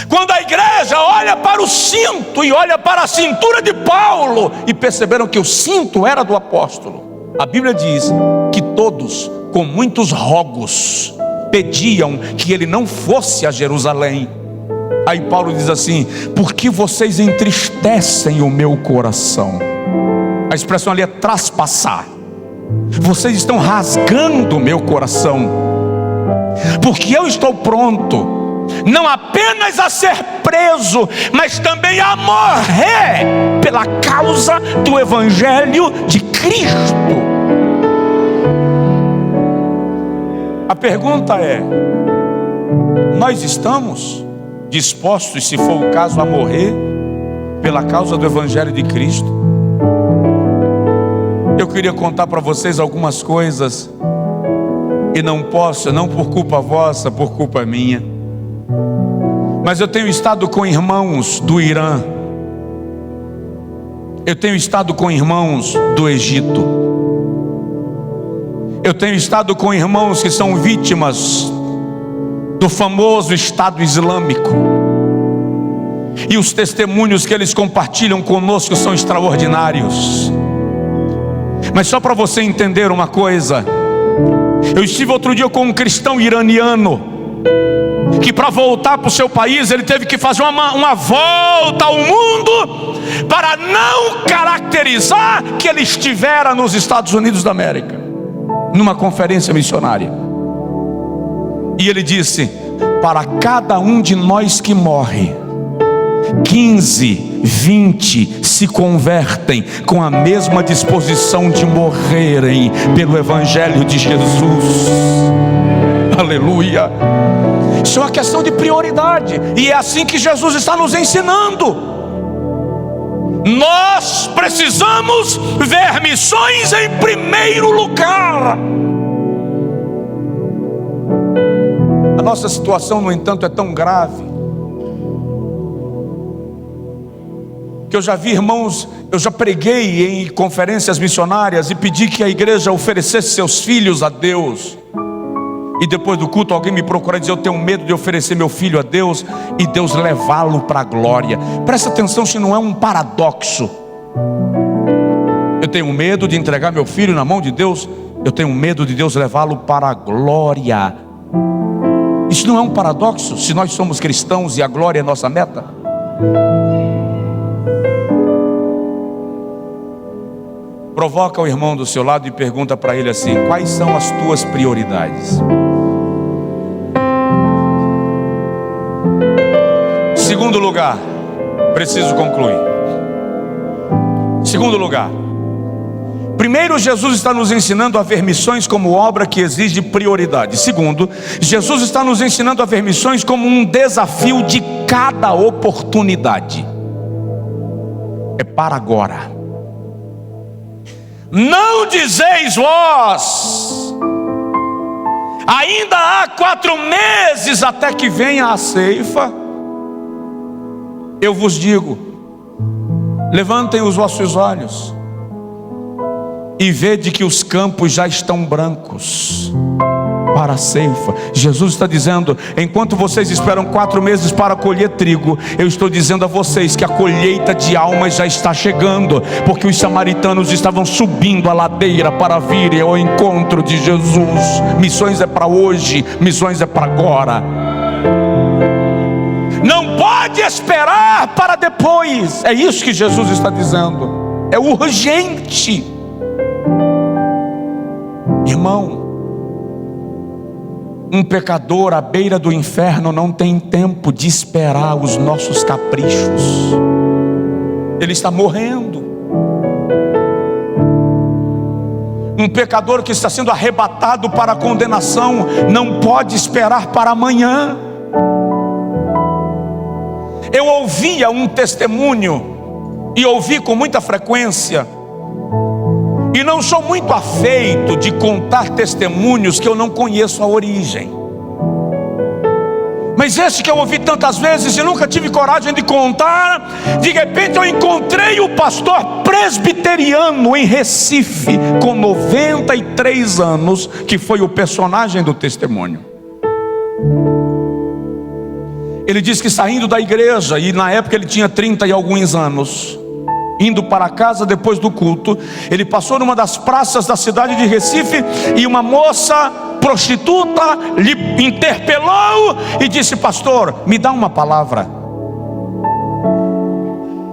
Quando a igreja olha para o cinto e olha para a cintura de Paulo e perceberam que o cinto era do apóstolo, a Bíblia diz que todos, com muitos rogos, pediam que ele não fosse a Jerusalém. Aí Paulo diz assim: por que vocês entristecem o meu coração? A expressão ali é traspassar. Vocês estão rasgando o meu coração. porque eu estou pronto não apenas a ser preso, mas também a morrer pela causa do Evangelho de Cristo. A pergunta é: nós estamos dispostos, se for o caso, a morrer pela causa do Evangelho de Cristo? Eu queria contar para vocês algumas coisas, e não posso, não por culpa vossa, por culpa minha. Mas eu tenho estado com irmãos do Irã, eu tenho estado com irmãos do Egito, eu tenho estado com irmãos que são vítimas do famoso Estado Islâmico, e os testemunhos que eles compartilham conosco são extraordinários. Mas só para você entender uma coisa, eu estive outro dia com um cristão iraniano, que para voltar para o seu país, ele teve que fazer uma volta ao mundo, para não caracterizar que ele estivera nos Estados Unidos da América, numa conferência missionária. E ele disse: para cada um de nós que morre, 15, 20 se convertem com a mesma disposição de morrerem pelo Evangelho de Jesus. Aleluia. Isso é uma questão de prioridade, e é assim que Jesus está nos ensinando. Nós precisamos ver missões em primeiro lugar. A nossa situação, no entanto, é tão grave que eu já vi irmãos, eu já preguei em conferências missionárias e pedi que a igreja oferecesse seus filhos a Deus. E depois do culto alguém me procura e diz: eu tenho medo de oferecer meu filho a Deus e Deus levá-lo para a glória. Presta atenção se não é um paradoxo. Eu tenho medo de entregar meu filho na mão de Deus, eu tenho medo de Deus levá-lo para a glória. Isso não é um paradoxo se nós somos cristãos e a glória é nossa meta? Provoca o irmão do seu lado e pergunta para ele assim: quais são as tuas prioridades? Segundo lugar, preciso concluir. Segundo lugar, primeiro, Jesus está nos ensinando a ver missões como obra que exige prioridade. Segundo, Jesus está nos ensinando a ver missões como um desafio de cada oportunidade. É para agora. Não dizeis vós: ainda há 4 meses até que venha a ceifa. Eu vos digo: levantem os vossos olhos e vede que os campos já estão brancos para a ceifa. Jesus está dizendo: enquanto vocês esperam 4 meses para colher trigo, eu estou dizendo a vocês que a colheita de almas já está chegando, porque os samaritanos estavam subindo a ladeira para virem ao encontro de Jesus. Missões é para hoje, missões é para agora. Não pode esperar para depois. É isso que Jesus está dizendo. É urgente. Irmão, um pecador à beira do inferno não tem tempo de esperar os nossos caprichos. Ele está morrendo. Um pecador que está sendo arrebatado para a condenação não pode esperar para amanhã. Eu ouvia um testemunho, e ouvi com muita frequência, e não sou muito afeito de contar testemunhos que eu não conheço a origem. Mas esse que eu ouvi tantas vezes e nunca tive coragem de contar, de repente eu encontrei o pastor presbiteriano em Recife, com 93 anos, que foi o personagem do testemunho. Ele disse que saindo da igreja, e na época ele tinha 30 e alguns anos, indo para casa depois do culto, ele passou numa das praças da cidade de Recife, e uma moça prostituta lhe interpelou e disse: pastor, me dá uma palavra.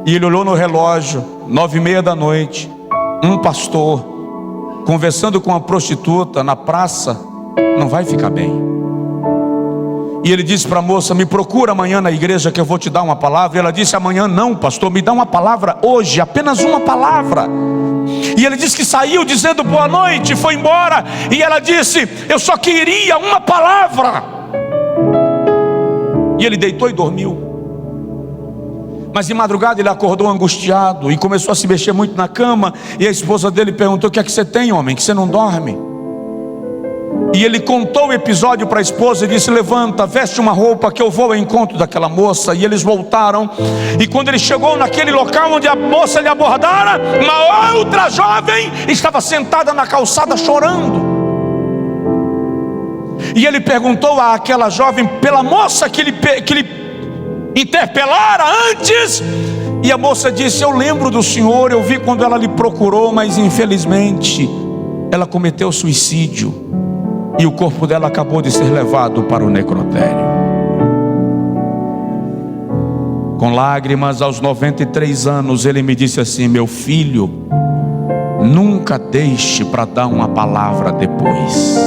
E ele olhou no relógio, 9:30 da noite, um pastor conversando com uma prostituta na praça, não vai ficar bem. E ele disse para a moça: me procura amanhã na igreja que eu vou te dar uma palavra. E ela disse: amanhã não, pastor, me dá uma palavra hoje, apenas uma palavra. E ele disse que saiu dizendo boa noite, foi embora. E ela disse: eu só queria uma palavra. E ele deitou e dormiu. Mas de madrugada ele acordou angustiado e começou a se mexer muito na cama. E a esposa dele perguntou: o que é que você tem, homem, que você não dorme? E ele contou o episódio para a esposa e disse: levanta, veste uma roupa que eu vou ao encontro daquela moça. E eles voltaram. E quando ele chegou naquele local onde a moça lhe abordara, uma outra jovem estava sentada na calçada chorando. E ele perguntou àquela jovem pela moça que ele interpelara antes. E a moça disse: eu lembro do senhor, eu vi quando ela lhe procurou, mas infelizmente ela cometeu suicídio e o corpo dela acabou de ser levado para o necrotério. Com lágrimas, aos 93 anos, ele me disse assim: meu filho, nunca deixe para dar uma palavra depois.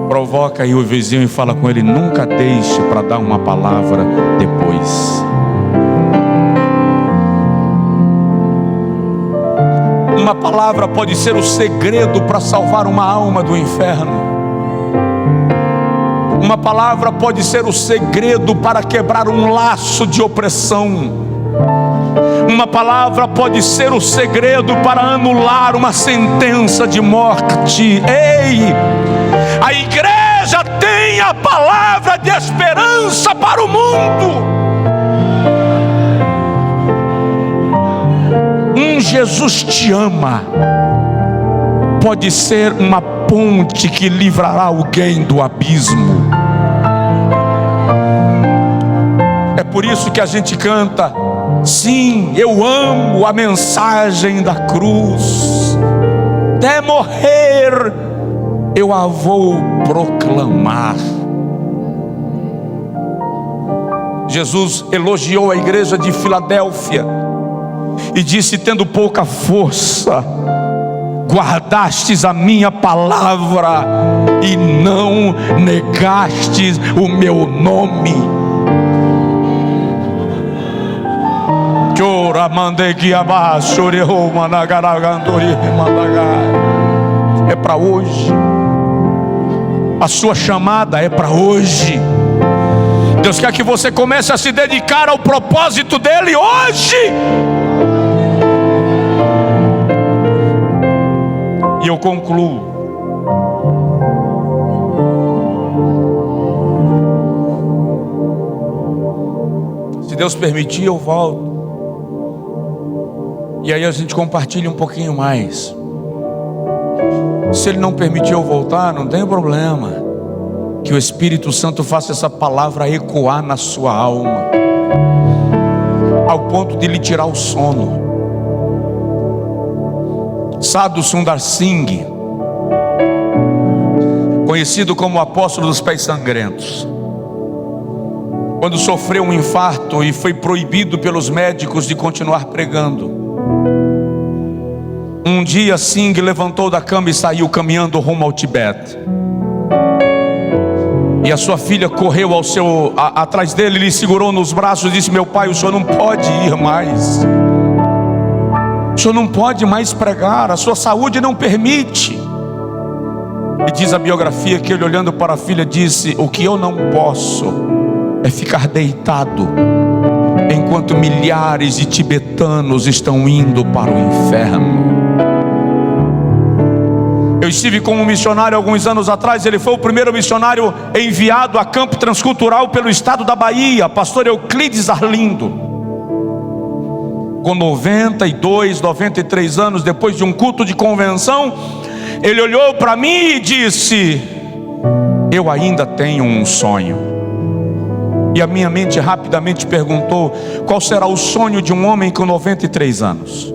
Provoca aí o vizinho e fala com ele: nunca deixe para dar uma palavra depois. Uma palavra pode ser o segredo para salvar uma alma do inferno. Uma palavra pode ser o segredo para quebrar um laço de opressão. Uma palavra pode ser o segredo para anular uma sentença de morte. Ei! A igreja tem a palavra de esperança para o mundo. Jesus te ama pode ser uma ponte que livrará alguém do abismo. É por isso que a gente canta: sim, eu amo a mensagem da cruz, até morrer eu a vou proclamar. Jesus elogiou a igreja de Filadélfia e disse: tendo pouca força, guardastes a minha palavra e não negastes o meu nome. É para hoje. A sua chamada é para hoje. Deus quer que você comece a se dedicar ao propósito dele hoje. E eu concluo. Se Deus permitir, eu volto. E aí a gente compartilha um pouquinho mais. Se Ele não permitir eu voltar, não tem problema. Que o Espírito Santo faça essa palavra ecoar na sua alma, ao ponto de lhe tirar o sono. Sadhu Sundar Singh, conhecido como o apóstolo dos pés sangrentos, quando sofreu um infarto e foi proibido pelos médicos de continuar pregando, um dia Singh levantou da cama e saiu caminhando rumo ao Tibete. E a sua filha correu atrás dele, lhe segurou nos braços e disse: meu pai, o senhor não pode ir mais. O senhor não pode mais pregar, a sua saúde não permite. E diz a biografia que ele, olhando para a filha, disse: o que eu não posso é ficar deitado enquanto milhares de tibetanos estão indo para o inferno. Eu estive com um missionário alguns anos atrás. Ele foi o primeiro missionário enviado a campo transcultural pelo estado da Bahia, pastor Euclides Arlindo. Com 92, 93 anos, depois de um culto de convenção, ele olhou para mim e disse: eu ainda tenho um sonho. E a minha mente rapidamente perguntou: qual será o sonho de um homem com 93 anos?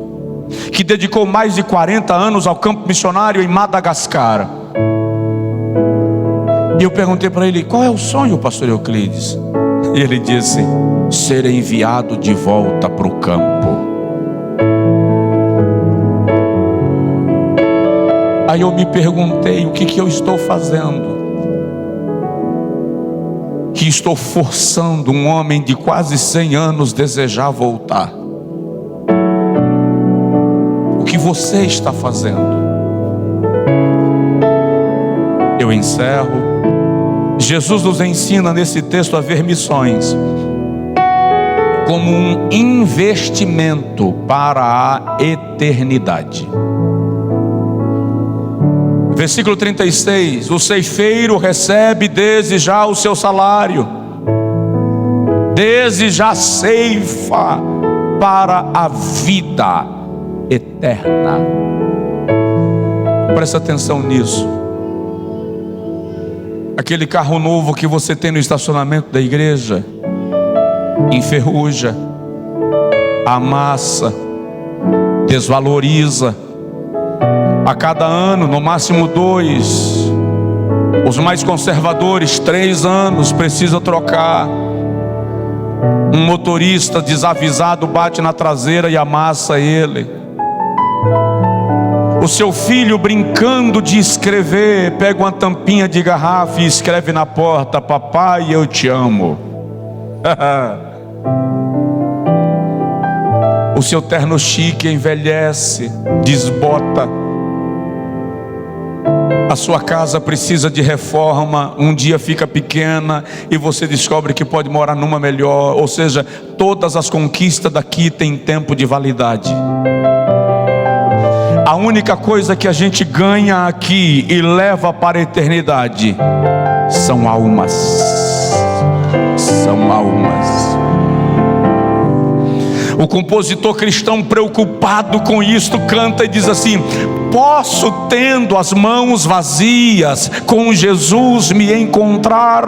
Que dedicou mais de 40 anos ao campo missionário em Madagascar. E eu perguntei para ele: qual é o sonho, pastor Euclides? E ele disse: ser enviado de volta para o campo. Aí eu me perguntei, o que eu estou fazendo? Que estou forçando um homem de quase 100 anos desejar voltar. O que você está fazendo? Eu encerro. Jesus nos ensina nesse texto a ver missões como um investimento para a eternidade. Versículo 36, o ceifeiro recebe desde já o seu salário, desde já ceifa para a vida eterna. Presta atenção nisso. Aquele carro novo que você tem no estacionamento da igreja enferruja, amassa, desvaloriza. A cada ano, no máximo 2, os mais conservadores 3 anos precisa trocar. Um motorista desavisado bate na traseira e amassa ele. O seu filho, brincando de escrever, pega uma tampinha de garrafa e escreve na porta: papai, eu te amo. O seu terno chique envelhece, desbota. A sua casa precisa de reforma, um dia fica pequena e você descobre que pode morar numa melhor. Ou seja, todas as conquistas daqui têm tempo de validade. A única coisa que a gente ganha aqui e leva para a eternidade são almas. São almas. O compositor cristão, preocupado com isto, canta e diz assim: posso, tendo as mãos vazias, com Jesus me encontrar?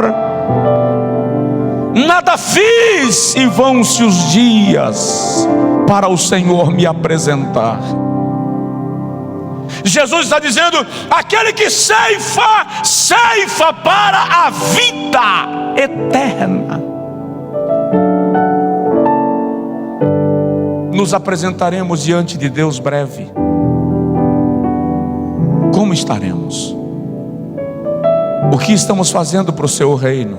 Nada fiz e vão-se os dias para o Senhor me apresentar. Jesus está dizendo: aquele que ceifa, ceifa para a vida eterna. Nos apresentaremos diante de Deus breve. Como estaremos? O que estamos fazendo para o seu reino?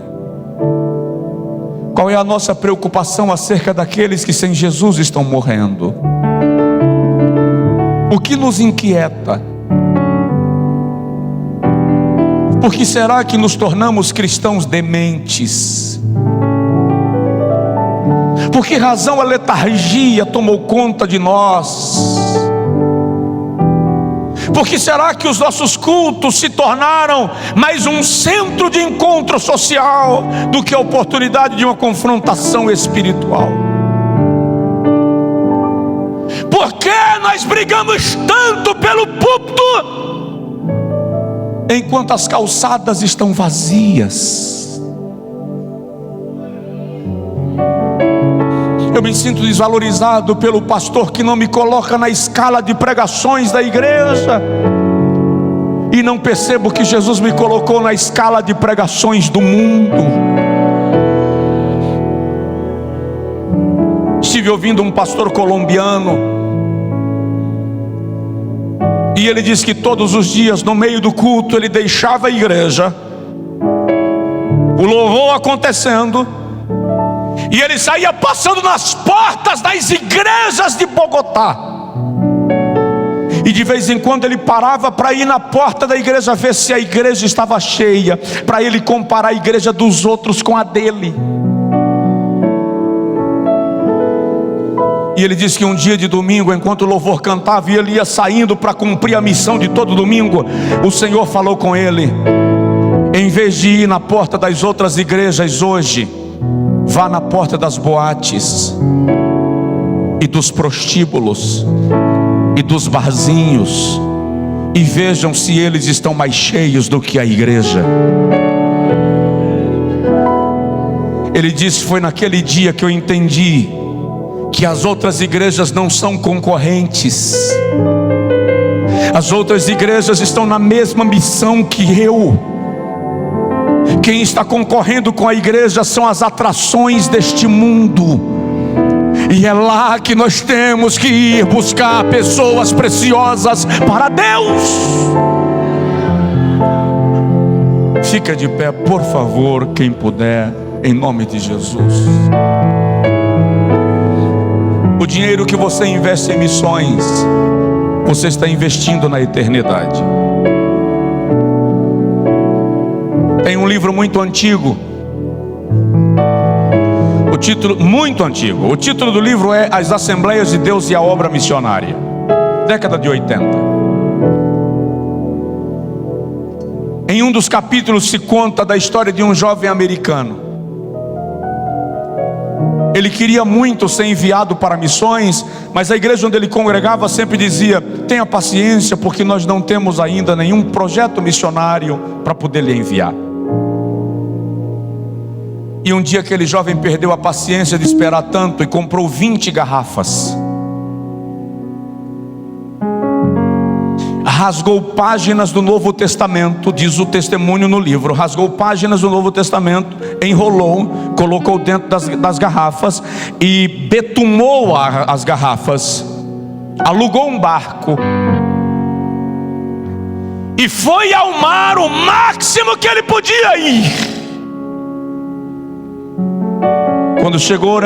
Qual é a nossa preocupação acerca daqueles que sem Jesus estão morrendo? O que nos inquieta? Por que será que nos tornamos cristãos dementes? Por que razão a letargia tomou conta de nós? Por que será que os nossos cultos se tornaram mais um centro de encontro social do que a oportunidade de uma confrontação espiritual? Por que nós brigamos tanto pelo púlpito enquanto as calçadas estão vazias? Eu me sinto desvalorizado pelo pastor que não me coloca na escala de pregações da igreja, e não percebo que Jesus me colocou na escala de pregações do mundo. Estive ouvindo um pastor colombiano, e ele disse que todos os dias, no meio do culto, ele deixava a igreja, o louvor acontecendo, e ele saía passando nas portas das igrejas de Bogotá. E de vez em quando ele parava para ir na porta da igreja ver se a igreja estava cheia, para ele comparar a igreja dos outros com a dele. E ele disse que um dia de domingo, enquanto o louvor cantava e ele ia saindo para cumprir a missão de todo domingo, o Senhor falou com ele: em vez de ir na porta das outras igrejas hoje, vá na porta das boates e dos prostíbulos e dos barzinhos e vejam se eles estão mais cheios do que a igreja. Ele disse: foi naquele dia que eu entendi que as outras igrejas não são concorrentes. As outras igrejas estão na mesma missão que eu. Quem está concorrendo com a igreja são as atrações deste mundo, e é lá que nós temos que ir buscar pessoas preciosas para Deus. Fica de pé, por favor, quem puder, em nome de Jesus. O dinheiro que você investe em missões, você está investindo na eternidade. Tem um livro muito antigo, o título do livro é As Assembleias de Deus e a Obra Missionária, década de 80. Em um dos capítulos se conta da história de um jovem americano. Ele queria muito ser enviado para missões, mas a igreja onde ele congregava sempre dizia: tenha paciência, porque nós não temos ainda nenhum projeto missionário para poder lhe enviar. E um dia aquele jovem perdeu a paciência de esperar tanto e comprou 20 garrafas. Rasgou páginas do Novo Testamento, diz o testemunho no livro. Rasgou páginas do Novo Testamento, enrolou, colocou dentro das garrafas e betumou as garrafas. Alugou um barco e foi ao mar o máximo que ele podia ir. Quando chegou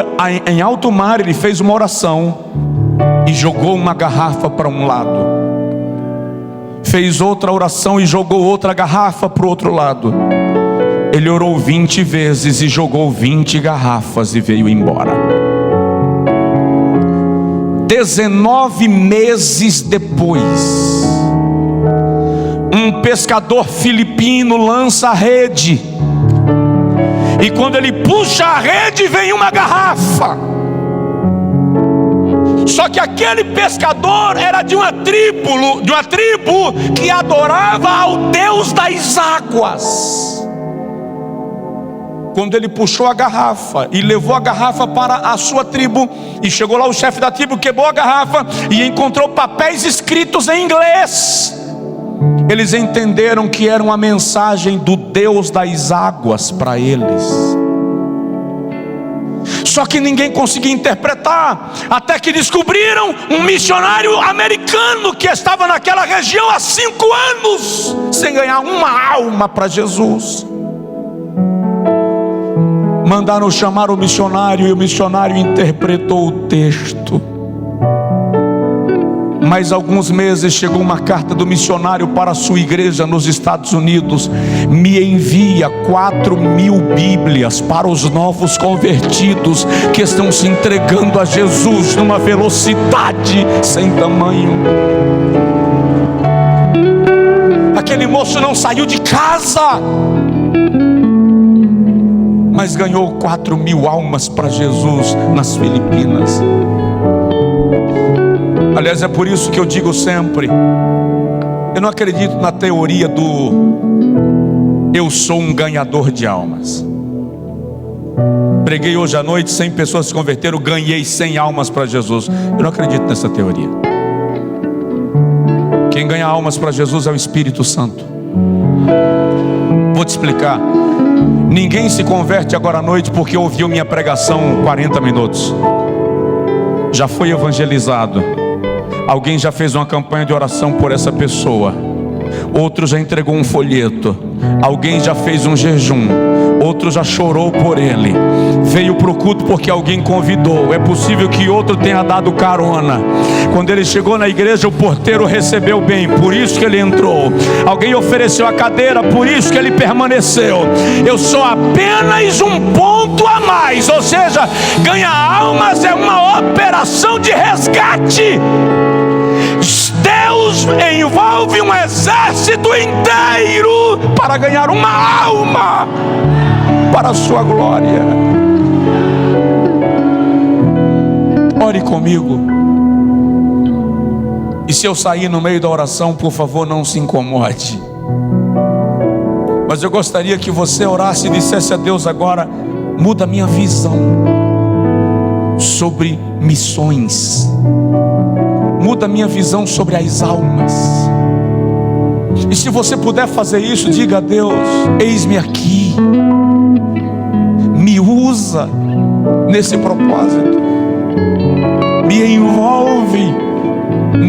em alto mar, ele fez uma oração e jogou uma garrafa para um lado. Fez outra oração e jogou outra garrafa para o outro lado. Ele orou 20 vezes e jogou 20 garrafas e veio embora. 19 meses depois, um pescador filipino lança a rede. E quando ele puxa a rede, vem uma garrafa. Só que aquele pescador era de uma tribo que adorava ao Deus das águas. Quando ele puxou a garrafa e levou a garrafa para a sua tribo, e chegou lá o chefe da tribo, quebrou a garrafa e encontrou papéis escritos em inglês. Eles entenderam que era uma mensagem do Deus das águas para eles. Só que ninguém conseguia interpretar, até que descobriram um missionário americano que estava naquela região há 5 anos, sem ganhar uma alma para Jesus. Mandaram chamar o missionário e o missionário interpretou o texto. Mais alguns meses chegou uma carta do missionário para a sua igreja nos Estados Unidos: me envia 4.000 Bíblias para os novos convertidos que estão se entregando a Jesus numa velocidade sem tamanho. Aquele moço não saiu de casa, mas ganhou 4.000 almas para Jesus nas Filipinas. Aliás, é por isso que eu digo sempre, eu não acredito na teoria do eu sou um ganhador de almas. Preguei hoje à noite, 100 pessoas se converteram, ganhei 100 almas para Jesus. Eu não acredito nessa teoria. Quem ganha almas para Jesus é o Espírito Santo. Vou te explicar. Ninguém se converte agora à noite porque ouviu minha pregação 40 minutos. Já foi evangelizado. Alguém já fez uma campanha de oração por essa pessoa. Outro já entregou um folheto. Alguém já fez um jejum. Outro já chorou por ele. Veio para o culto porque alguém convidou. É possível que outro tenha dado carona. Quando ele chegou na igreja, o porteiro recebeu bem, por isso que ele entrou. Alguém ofereceu a cadeira, por isso que ele permaneceu. Eu sou apenas um ponto a mais. Ou seja, ganhar almas é uma operação de resgate. Deus envolve um exército inteiro para ganhar uma alma para a sua glória. Ore comigo. E se eu sair no meio da oração, por favor, não se incomode. Mas eu gostaria que você orasse e dissesse a Deus agora: muda a minha visão sobre missões. Muda a minha visão sobre as almas. E se você puder fazer isso, diga a Deus: eis-me aqui, me usa nesse propósito, me envolve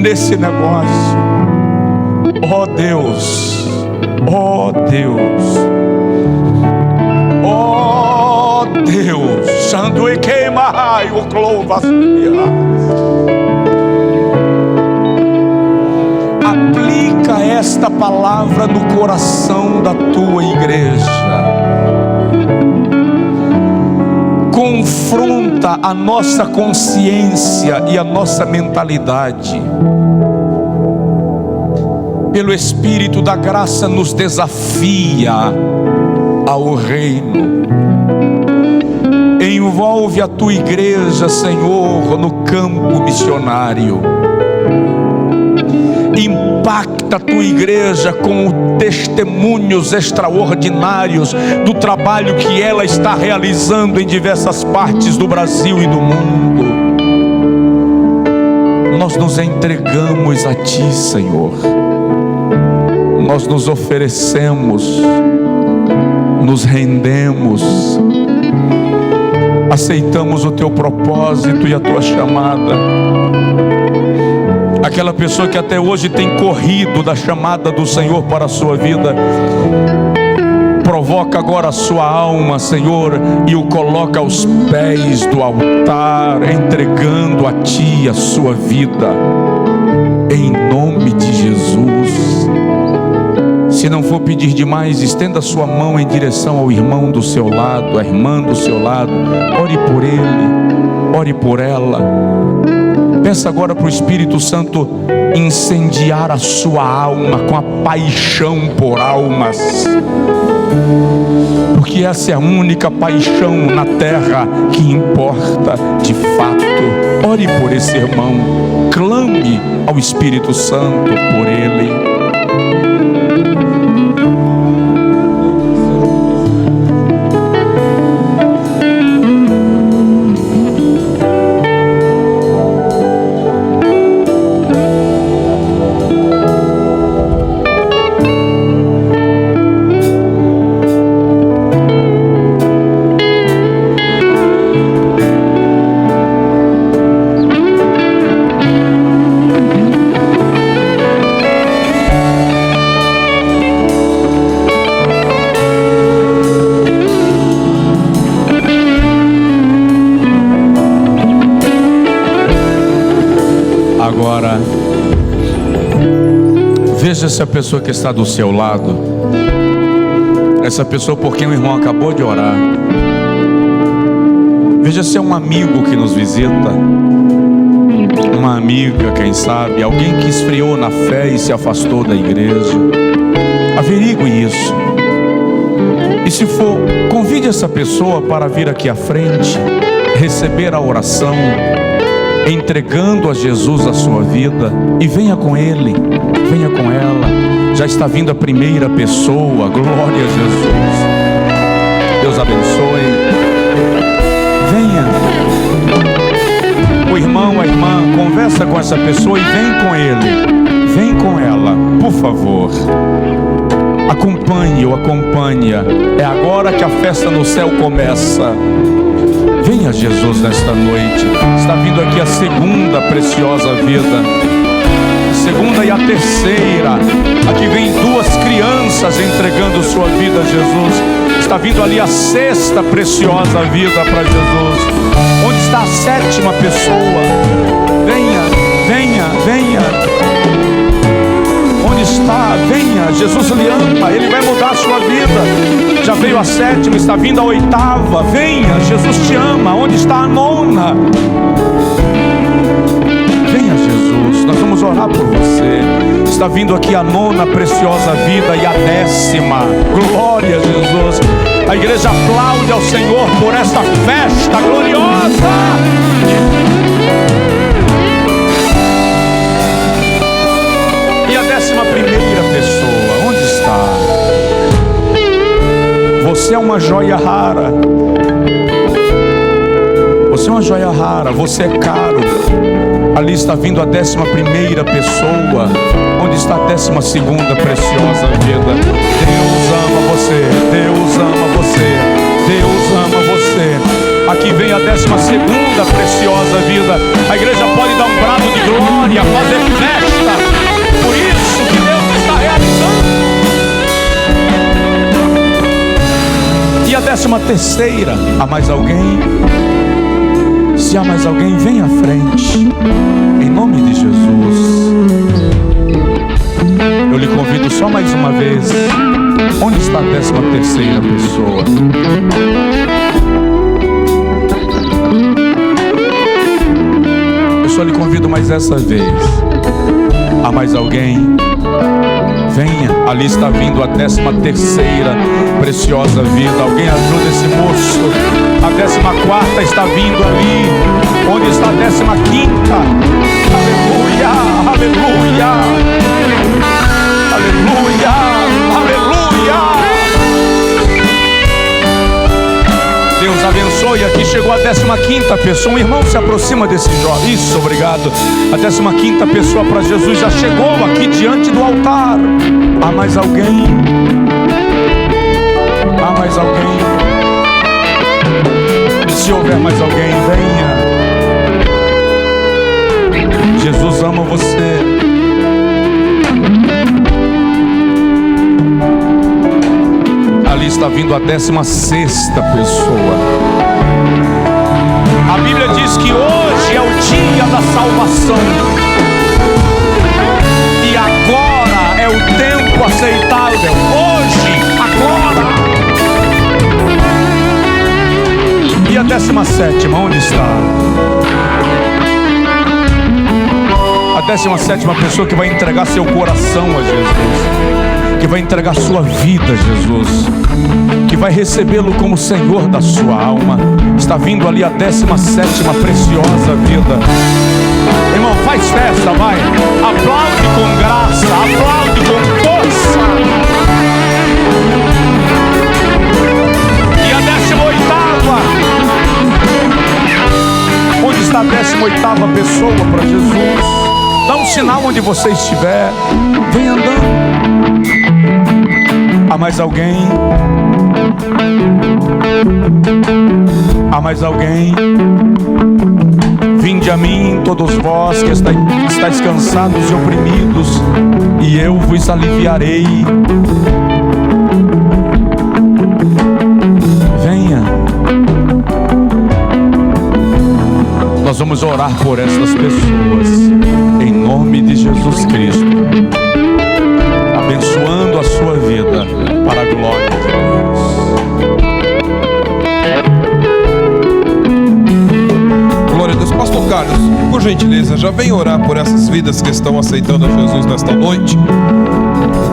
nesse negócio. Ó Deus, ó Deus. Deus, Santo e queima o clouvas. Aplica esta palavra no coração da tua igreja. Confronta a nossa consciência e a nossa mentalidade. Pelo Espírito da graça nos desafia ao reino. Envolve a tua igreja, Senhor, no campo missionário. Impacta a tua igreja com testemunhos extraordinários do trabalho que ela está realizando em diversas partes do Brasil e do mundo. Nós nos entregamos a ti, Senhor. Nós nos oferecemos, nos rendemos, aceitamos o teu propósito e a tua chamada. Aquela pessoa que até hoje tem corrido da chamada do Senhor para a sua vida, provoca agora a sua alma, Senhor, e o coloca aos pés do altar, entregando a ti a sua vida, em nome de Jesus. Se não for pedir demais, estenda a sua mão em direção ao irmão do seu lado, à irmã do seu lado. Ore por ele, ore por ela. Peça agora para o Espírito Santo incendiar a sua alma com a paixão por almas, porque essa é a única paixão na terra que importa de fato. Ore por esse irmão, clame ao Espírito Santo por ele. Agora, veja essa pessoa que está do seu lado, essa pessoa por quem o irmão acabou de orar. Veja se é um amigo que nos visita, uma amiga, quem sabe, alguém que esfriou na fé e se afastou da igreja. Averigue isso. E se for, convide essa pessoa para vir aqui à frente, receber a oração, entregando a Jesus a sua vida, e venha com ele, venha com ela. Já está vindo a primeira pessoa, glória a Jesus. Deus abençoe. Venha. O irmão, a irmã, conversa com essa pessoa e vem com ele, vem com ela, por favor. Acompanhe-o, acompanha. É agora que a festa no céu começa. Venha Jesus nesta noite. Está vindo aqui a segunda preciosa vida, segunda e a terceira. Aqui vem duas crianças entregando sua vida a Jesus. Está vindo ali a sexta preciosa vida para Jesus. Onde está a sétima pessoa? Venha, venha, venha. Onde está? Venha, Jesus lhe ama, Ele vai mudar a sua vida. Já veio a sétima, está vindo a oitava. Venha, Jesus te ama. Onde está a nona? Venha, Jesus, nós vamos orar por você. Está vindo aqui a nona preciosa vida e a décima. Glória a Jesus. A igreja aplaude ao Senhor por esta festa gloriosa. E a 11ª pessoa, onde está? Você é uma joia rara. Você é uma joia rara, você é caro. Ali está vindo a 11ª pessoa. Onde está a 12ª preciosa vida? Deus ama você, Deus ama você, Deus ama você. Aqui vem a 12ª preciosa vida. A igreja pode dar um brado de glória, fazer festa. Por isso que Deus está realizando. E a 13ª. Há mais alguém? Se há mais alguém, vem à frente, em nome de Jesus. Eu lhe convido só mais uma vez. Onde está a 13ª pessoa? Eu só lhe convido mais essa vez. Há mais alguém? Venha, ali está vindo a 13ª preciosa vida. Alguém ajuda esse moço. A 14ª está vindo ali. Onde está a 15ª? Aleluia, aleluia, aleluia, aleluia. Deus abençoe. Aqui chegou a 15ª pessoa. Um irmão se aproxima desse jovem. Isso, obrigado. A 15ª pessoa para Jesus já chegou aqui diante do altar. Há mais alguém? Há mais alguém? Se houver mais alguém, venha. Jesus ama você. Ali está vindo a 16ª pessoa. A Bíblia diz que hoje é o dia da salvação. E agora é o tempo aceitável. Hoje, agora. E a 17ª, onde está? A 17ª pessoa que vai entregar seu coração a Jesus, que vai entregar sua vida a Jesus, que vai recebê-lo como Senhor da sua alma. Está vindo ali a 17ª preciosa vida. Irmão, faz festa, vai. Aplaude com graça, aplaude com força. E a 18ª? Onde está a 18ª pessoa para Jesus? Dá um sinal onde você estiver. Vem andando. Há mais alguém? Há mais alguém? Vinde a mim, todos vós que estáis cansados e oprimidos, e eu vos aliviarei. Venha. Nós vamos orar por essas pessoas, em nome de Jesus Cristo, abençoando a sua vida para a glória de Deus. Glória a Deus. Pastor Carlos, por gentileza, já vem orar por essas vidas que estão aceitando a Jesus nesta noite.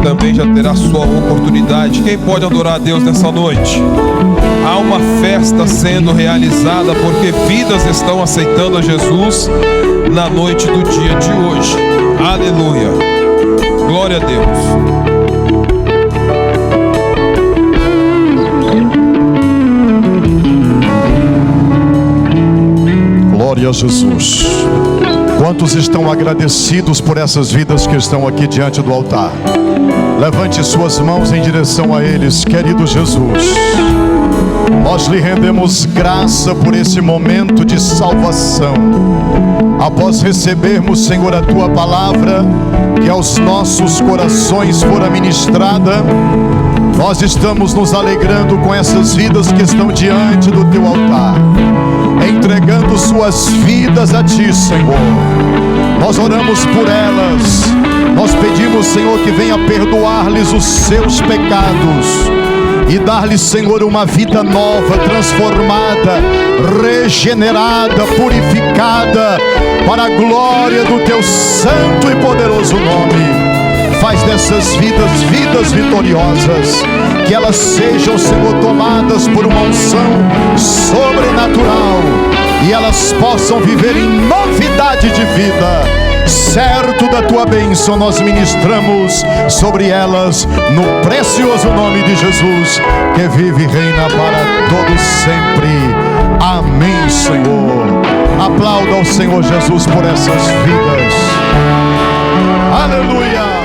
Também já terá sua oportunidade. Quem pode adorar a Deus nessa noite? Há uma festa sendo realizada porque vidas estão aceitando a Jesus na noite do dia de hoje. Aleluia. Glória a Deus. Glória a Jesus. Quantos estão agradecidos por essas vidas que estão aqui diante do altar? Levante suas mãos em direção a eles, querido Jesus. Nós lhe rendemos graça por esse momento de salvação. Após recebermos, Senhor, a tua palavra, que aos nossos corações fora ministrada, nós estamos nos alegrando com essas vidas que estão diante do teu altar, entregando suas vidas a ti, Senhor. Nós oramos por elas. Nós pedimos, Senhor, que venha perdoar-lhes os seus pecados e dar-lhes, Senhor, uma vida nova, transformada, regenerada, purificada, para a glória do teu santo e poderoso nome. Faz dessas vidas, vidas vitoriosas, que elas sejam, Senhor, tomadas por uma unção sobrenatural, e elas possam viver em novidade de vida. Certo da tua bênção, nós ministramos sobre elas, no precioso nome de Jesus, que vive e reina para todos sempre. Amém, Senhor. Aplauda ao Senhor Jesus por essas vidas. Aleluia.